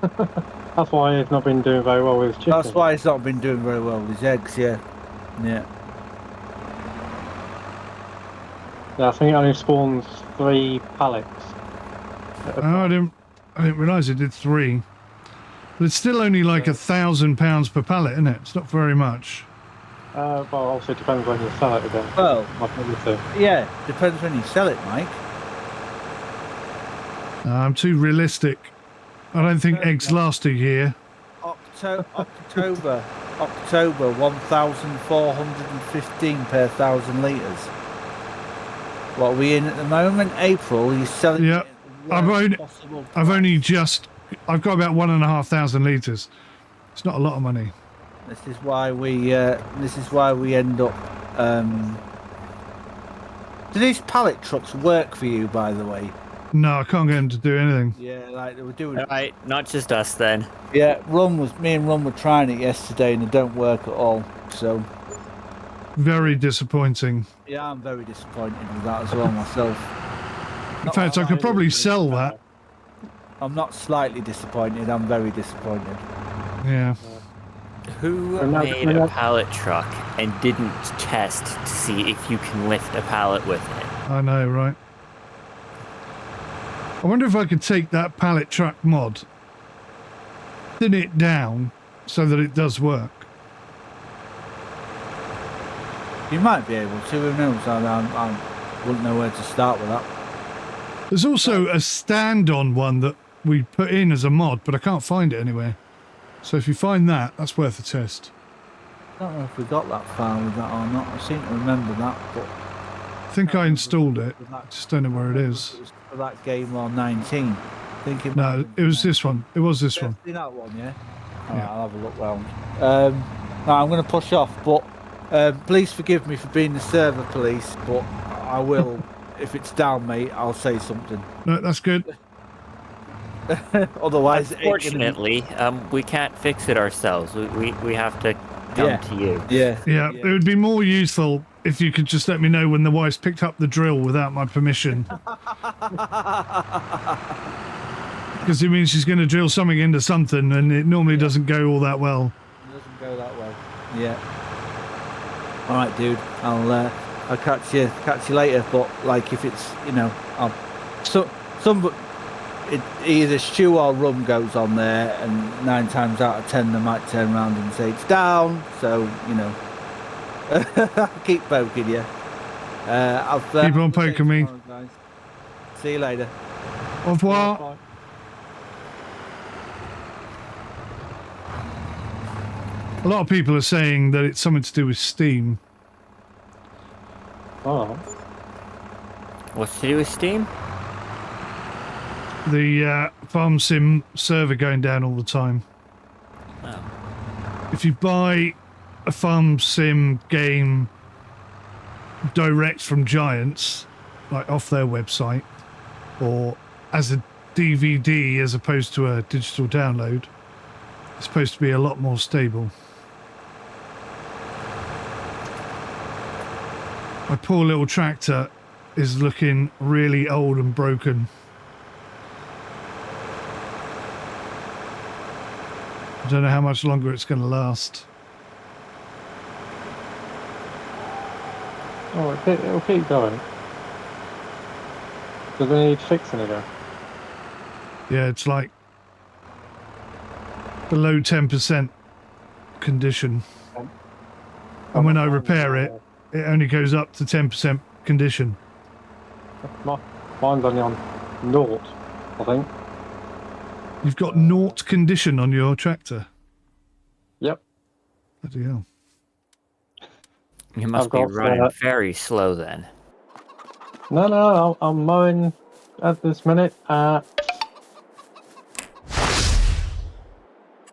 That's why he's not been doing very well with chicken. That's why it's not been doing very well with his eggs, yeah. Yeah. Yeah, I think it only spawns 3 pallets. Oh, I didn't realise it did 3. But it's still only like £1,000 per pallet, isn't it? It's not very much. Well, obviously it depends when you sell it again. Well, Like everything. yeah, depends when you sell it, Mike. I'm too realistic. I don't think eggs last a year. October 1,415 per 1,000 litres. What are we in at the moment? April, you're selling Yeah, it at the worst possible price. I've got about 1,500 litres. It's not a lot of money. This is why we end up. Do these pallet trucks work for you, by the way? No, I can't get them to do anything. Yeah, like they were doing. Right, not just us then. Yeah, me and Ron were trying it yesterday, and it don't work at all. So Very disappointing. yeah, I'm very disappointed with that as well myself. In fact, I could probably sell that. I'm not slightly disappointed. I'm very disappointed. Yeah. Who made a pallet truck and didn't test to see if you can lift a pallet with it? I know, right? I wonder if I could take that pallet truck mod, thin it down so that it does work. You might be able to. Who knows? I wouldn't know where to start with that. There's also a stand-on one that we put in as a mod, but I can't find it anywhere. So if you find that, that's worth a test. I don't know if we got that far with that or not. I seem to remember that, but I think I installed it. I just don't know where it is. it was for that game on 19. I think it No, it was this one. It was this one. That one, yeah. All Yeah. right, I'll have a look round. Now I'm going to push off, but please forgive me for being the server police, but I will. If it's down, mate, I'll say something. No, that's good. Otherwise, Unfortunately, we can't fix it ourselves. We have to come to you. Yeah. Yeah, it would be more useful if you could just let me know when the wife's picked up the drill without my permission. Because it means she's going to drill something into something, and it normally doesn't go all that well. It doesn't go that way. Yeah. All right, dude. I'll catch you later. But like, if it's either stew or rum goes on there, and 9 times out of 10 they might turn around and say it's down. So I'll keep poking you. Keep on poking me. Guys. See you later. Au revoir. Bye. A lot of people are saying that it's something to do with Steam. Oh. What's to do with Steam? The farm sim server going down all the time. Oh. If you buy a farm sim game direct from Giants, like off their website, or as a DVD as opposed to a digital download, it's supposed to be a lot more stable. My poor little tractor is looking really old and broken. I don't know how much longer it's going to last. Oh, it'll keep going. Does it need fixing again? Yeah, it's like below 10% condition. And when I repair it, it only goes up to 10% condition. Mine's only on 0, I think. You've got naught condition on your tractor. Yep. Bloody hell. You must I've be got, running very slow then. No, I'm mowing at this minute at...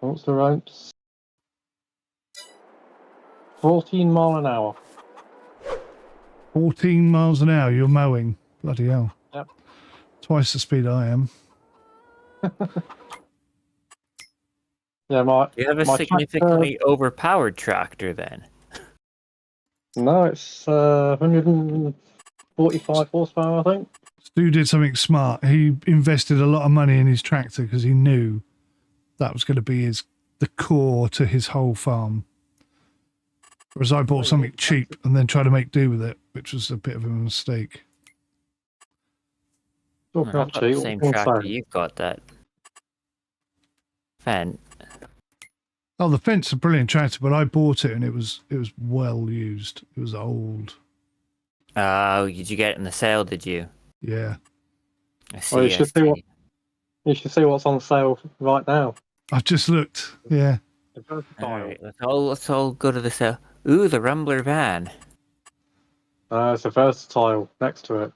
What's the ropes? 14 mile an hour. 14 miles an hour you're mowing. Bloody hell. Yep. Twice the speed I am. Yeah, You have a my significantly overpowered tractor then. No, it's 145 horsepower, I think. Stu did something smart. He invested a lot of money in his tractor because he knew that was going to be the core to his whole farm. Whereas I bought something cheap and then tried to make do with it, which was a bit of a mistake. Talking I've of got the cheap, same what's tractor that? you've got. That fan. Oh, the fence is a brilliant tractor, but I bought it and it was well used. It was old. Oh, did you get it in the sale? Did you? Yeah. I see. Well, I see. you should see what's on sale right now. I've just looked. Yeah. The versatile. All right, let's all go to the sale. Ooh, the Rumbler van. It's a versatile next to it.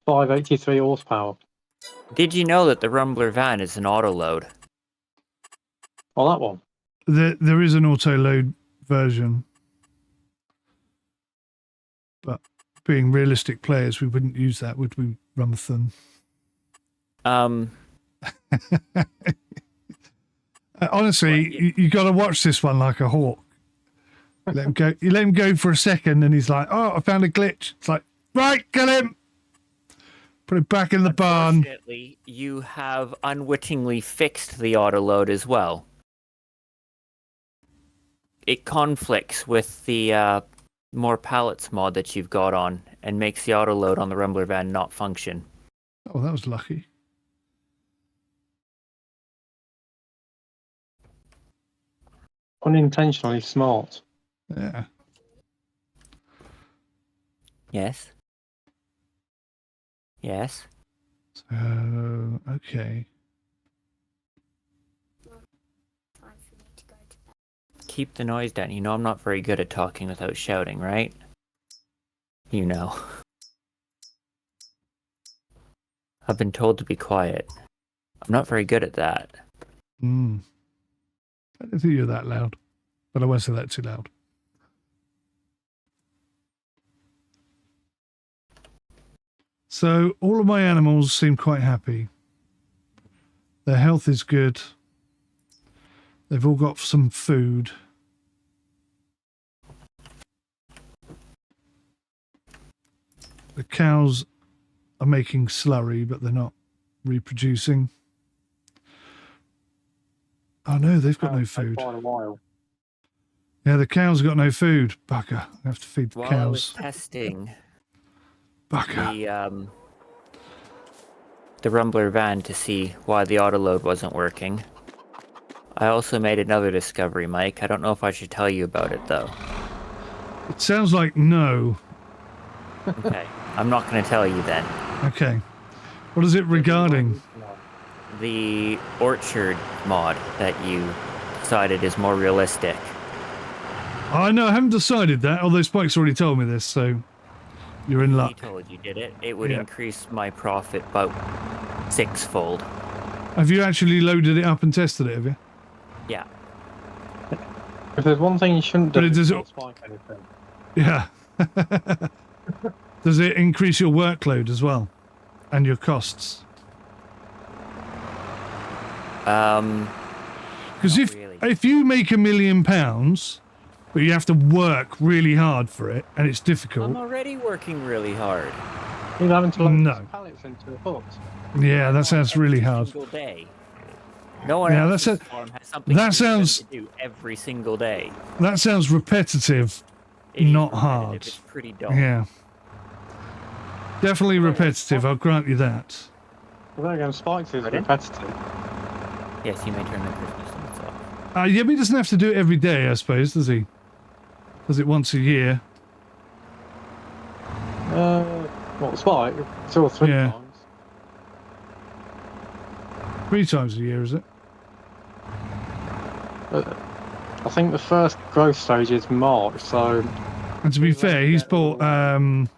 583 horsepower. Did you know that the Rumbler van is an auto load? Oh, that one. There is an auto load version. But being realistic players, we wouldn't use that, would we, Rumthon? Honestly, you got to watch this one like a hawk. Let him go. You let him go for a second, and he's like, "Oh, I found a glitch." It's like, right, kill him. Put it back in the barn. Unfortunately, you have unwittingly fixed the auto load as well. It conflicts with the more pallets mod that you've got on, and makes the auto load on the Rumbler van not function. Oh, that was lucky. Unintentionally smart. Yeah. Yes. Yes. So, okay. Keep the noise down. You know I'm not very good at talking without shouting, right? You know. I've been told to be quiet. I'm not very good at that. I don't think you're that loud, but I won't say that too loud. So all of my animals seem quite happy. Their health is good. They've all got some food. The cows are making slurry, but they're not reproducing. Oh no, they've got no food. Quite a while. Yeah, the cows got no food. Bugger. I have to feed the While I was cows. testing Bugger. the Rumbler van to see why the auto load wasn't working, I also made another discovery, Mike. I don't know if I should tell you about it though. It sounds like no. Okay, I'm not going to tell you then. Okay. What is it regarding? The orchard mod that you decided is more realistic. I know, I haven't decided that, although Spike's already told me this, so you're in He luck. told you, did it? It would Yeah. increase my profit about 6-fold. Have you actually loaded it up and tested it, have you? Yeah. If there's one thing you shouldn't do, But it does- it's not spike anything. Yeah. Does it increase your workload as well? And your costs? Because Not really. if you make £1 million, but you have to work really hard for it, and it's difficult. I'm already working really hard. You're having to load No. these pallets into a hut. Yeah, that sounds really Every hard. single day. No one Yeah, else's farm has something that for them sounds- to do every single day. That sounds repetitive, It is not repetitive, hard. It's pretty dull. Yeah. Definitely repetitive, I'll grant you that. Well, there again, spikes is Pardon? repetitive. Yes, you may turn the Christmas lights off. Yeah, but he doesn't have to do it every day, I suppose, does he? Does it once a year? What, spike? 2 or 3 Yeah. times. 3 times a year, is it? I think the first growth stage is March, so And to be fair, he's bought one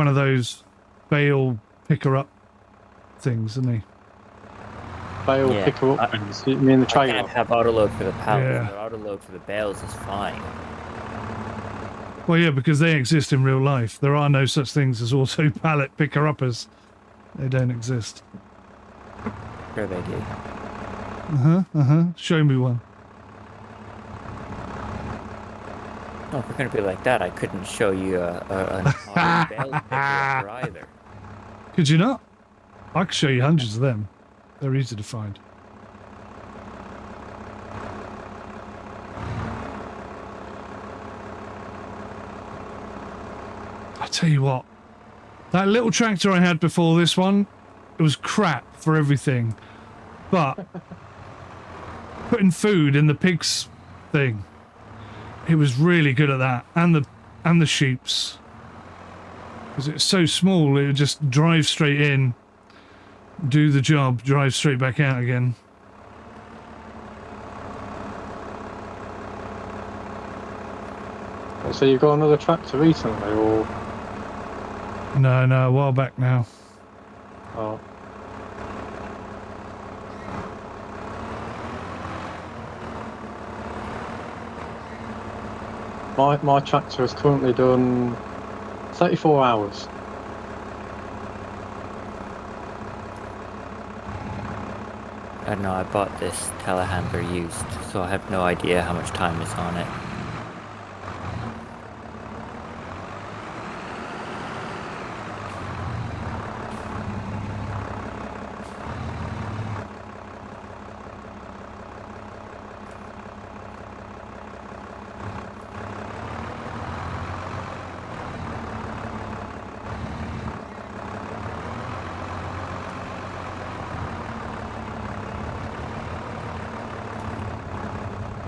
of those bale picker-up things, hasn't he? they'll Yeah, pick her up I- things. You mean the I trailer? can't have auto load for the pallets, Yeah. but auto load for the bales is fine. Well, yeah, because they exist in real life. There are no such things as auto pallet picker-uppers. They don't exist. Sure they do. Show me one. No, if we're going to be like that, I couldn't show you an auto bale picker upper either. Could you not? I could show you hundreds of them. They're easy to find. I tell you what, that little tractor I had before this one, it was crap for everything. But putting food in the pigs thing, it was really good at that, and the sheep's, because it's so small. It would just drive straight in, do the job, drive straight back out again. So you got another tractor recently, or? No, a while back now. Oh. My tractor has currently done 34 hours. I don't know, I bought this telehandler used, so I have no idea how much time is on it.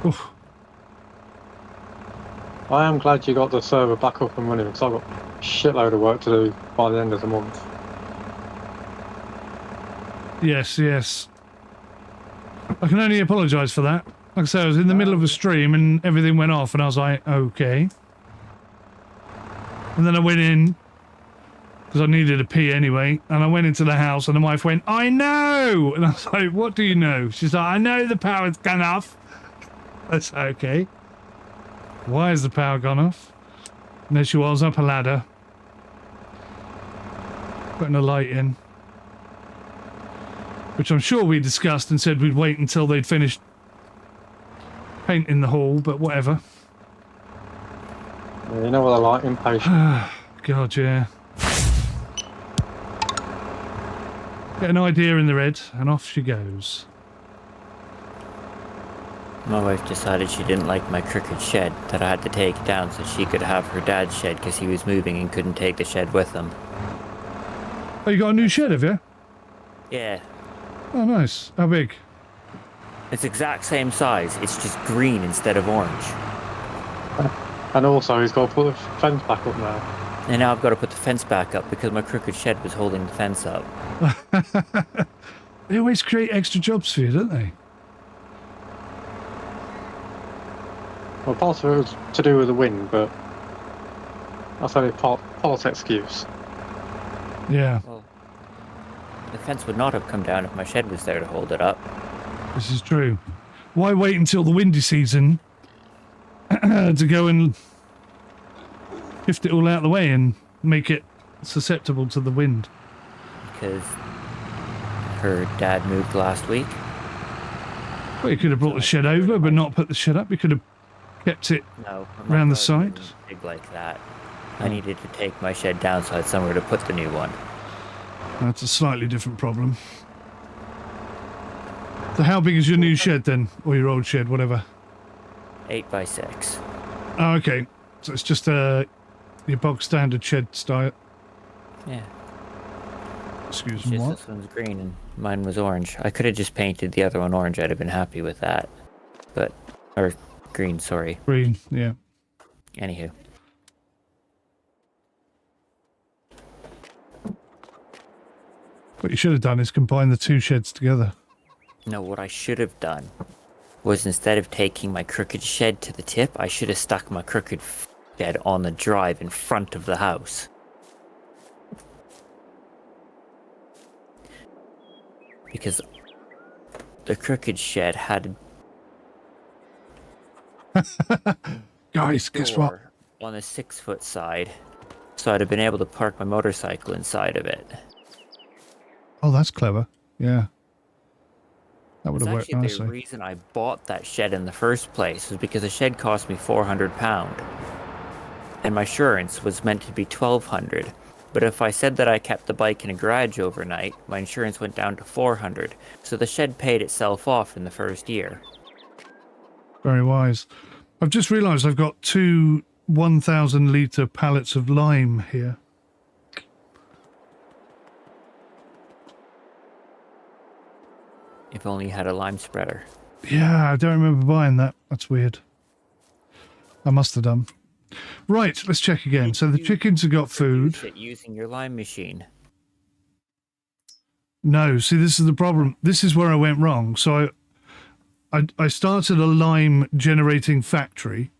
Oof. I am glad you got the server back up and running, because I've got a shitload of work to do by the end of the month. Yes. I can only apologise for that. Like I said, I was in the middle of a stream and everything went off and I was like, okay. And then I went in, because I needed a pee anyway, and I went into the house and the wife went, I know! And I was like, what do you know? She's like, I know the power's gone off. That's okay. Why has the power gone off? And there she was, up a ladder, putting a light in, which I'm sure we discussed and said we'd wait until they'd finished painting the hall, but whatever. Yeah, you know what I like, impatient. God, yeah. Get an idea in the head, and off she goes. My wife decided she didn't like my crooked shed, that I had to take down so she could have her dad's shed because he was moving and couldn't take the shed with him. Oh, you got a new shed, have you? Yeah, Oh, nice. How big? it's exact same size, it's just green instead of orange. And also, he's got to put the fence back up now. And now I've got to put the fence back up because my crooked shed was holding the fence up. They always create extra jobs for you, don't they? Well, part of it was to do with the wind, but that's only part excuse. Yeah, Well, the fence would not have come down if my shed was there to hold it up. this is true. Why wait until the windy season to go and shift it all out of the way and make it susceptible to the wind? Because her dad moved last week. Well, you could have brought the shed over, but not put the shed up. You could have kept it No, around the side. Big like that. I needed to take my shed down so I had somewhere to put the new one. That's a slightly different problem. So how big is your new shed then? Or your old shed, whatever? 8x6. Oh, okay. So it's just your bog standard shed style. Yeah. Excuse It's me, just what? this one's green and mine was orange. I could have just painted the other one orange. I'd have been happy with that. But, or green, sorry. Green, yeah. Anywho. What you should have done is combine the two sheds together. No, what I should have done was instead of taking my crooked shed to the tip, I should have stuck my crooked shed on the drive in front of the house. Because the crooked shed had Guys, guess what? door on the 6-foot side, so I'd have been able to park my motorcycle inside of it. Oh, that's clever. Yeah. That would It's have worked actually nicely. the reason I bought that shed in the first place was because the shed cost me £400. and my insurance was meant to be $1,200. But if I said that I kept the bike in a garage overnight, my insurance went down to $400. So the shed paid itself off in the first year. Very wise. I've just realised I've got 2 1,000-litre pallets of lime here. If only you had a lime spreader. Yeah, I don't remember buying that. That's weird. I must have done. Right, let's check again. So the chickens have got food. Using your lime machine. No, see, this is the problem. This is where I went wrong. So I started a lime generating factory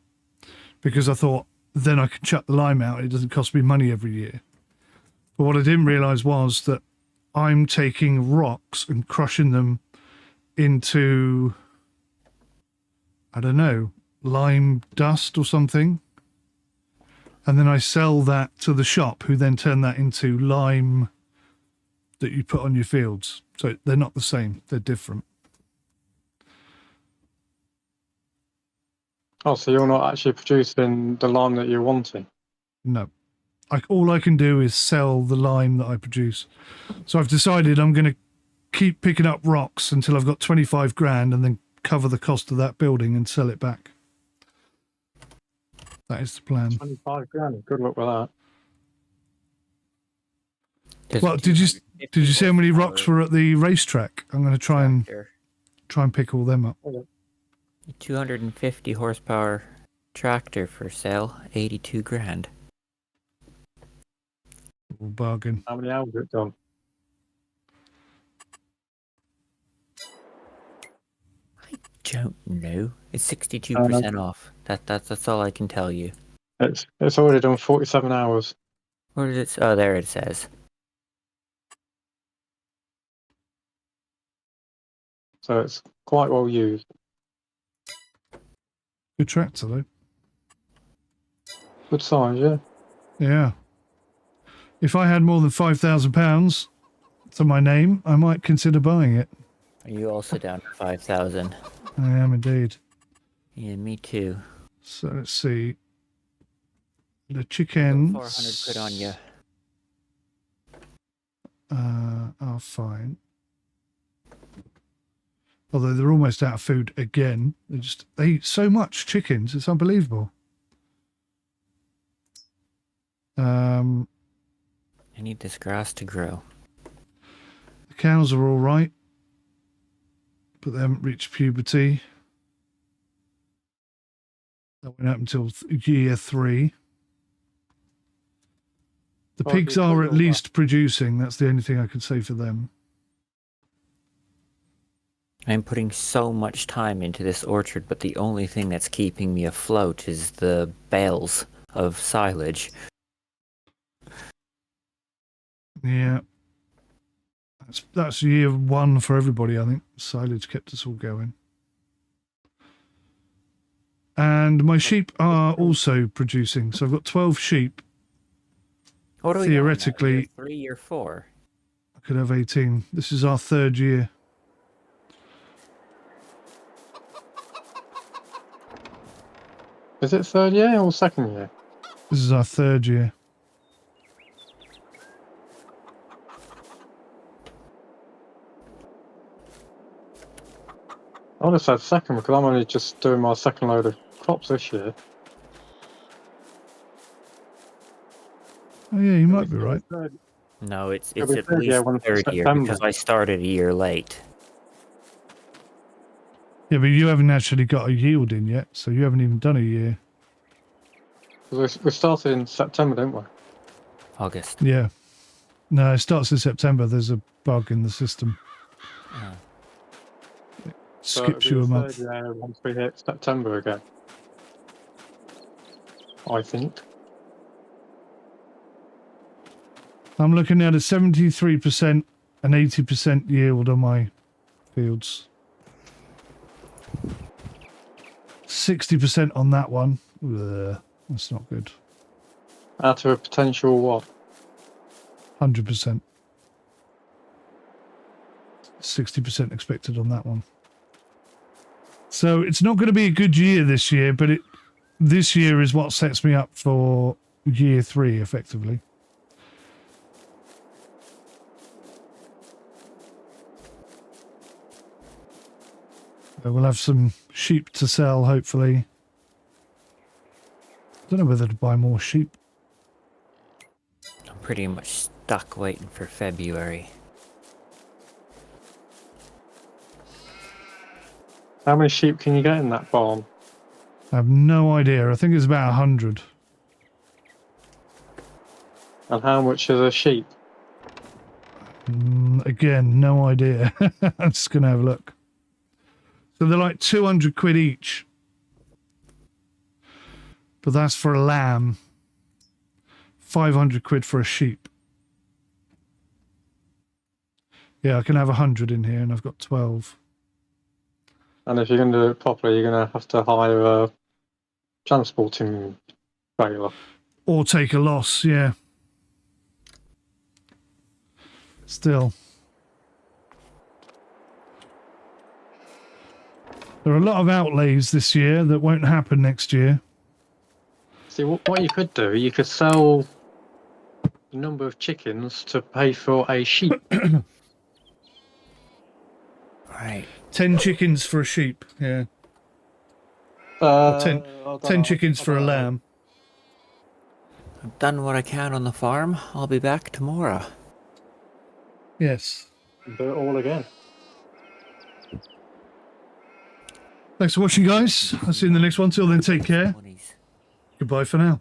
because I thought then I can chuck the lime out. It doesn't cost me money every year. But what I didn't realise was that I'm taking rocks and crushing them into, I don't know, lime dust or something. And then I sell that to the shop, who then turn that into lime that you put on your fields. So they're not the same, they're different. Oh, so you're not actually producing the lime that you're wanting? No. All I can do is sell the lime that I produce. So I've decided I'm going to keep picking up rocks until I've got 25 grand and then cover the cost of that building and sell it back. That is the plan. 25 grand, good luck with that. Well, did you see how many rocks were at the racetrack? I'm going to try and pick all them up. 250 horsepower tractor for sale, 82 grand. Bargain. How many hours has it done? I don't know. It's 62% off. That's all I can tell you. It's already done 47 hours. Where did it? Oh, there it says. So it's quite well used. Good tractor, though. Good size, yeah. Yeah. If I had more than £5,000 to my name, I might consider buying it. Are you also down to 5,000? I am indeed. Yeah, me too. So let's see. The chickens 400 quid on you. Are fine. Although they're almost out of food again. They eat so much chickens, it's unbelievable. I need this grass to grow. The cows are all right, but they haven't reached puberty. That won't happen until year 3. The pigs are at least producing. That's the only thing I can say for them. I'm putting so much time into this orchard, but the only thing that's keeping me afloat is the bales of silage. Yeah. That's year 1 for everybody, I think. Silage kept us all going. And my sheep are also producing. So I've got 12 sheep. What are we Theoretically, year 3, year 4? I could have 18. This is our 3rd year. Is it 3rd year or 2nd year? This is our 3rd year. I would have said 2nd because I'm only just doing my 2nd load of crops this year. Oh yeah, you might be right. No, it's It'll be at third least year when it's 3rd year September. because I started a year late. Yeah, but you haven't actually got a yield in yet, so you haven't even done a year. We started in September, didn't we? August. Yeah. No, it starts in September. There's a bug in the system. Oh. It So skips it'll you a be the month. 3rd year once we hit September again. I think. I'm looking at a 73% and 80% yield on my fields. 60% on that one. Ugh, that's not good. Out of a potential what? 100%. 60% expected on that one. So it's not going to be a good year this year, but this year is what sets me up for year 3, effectively. So we'll have some sheep to sell, hopefully. Don't know whether to buy more sheep. I'm pretty much stuck waiting for February. How many sheep can you get in that barn? I have no idea. I think it's about 100. And how much is a sheep? Again, no idea. I'm just going to have a look. So they're like 200 quid each. But that's for a lamb. 500 quid for a sheep. Yeah, I can have 100 in here and I've got 12. And if you're going to do it properly, you're going to have to hire a transporting trailer. Or take a loss, yeah. Still. There are a lot of outlays this year that won't happen next year. See, what you could do, you could sell the number of chickens to pay for a sheep. Right. 10 chickens for a sheep, yeah. Uh, Or 10 chickens for a lamb. I've done what I can on the farm. I'll be back tomorrow. Yes. Do it all again. Thanks for watching, guys. I'll see you in the next one. Till then, take care. Goodbye for now.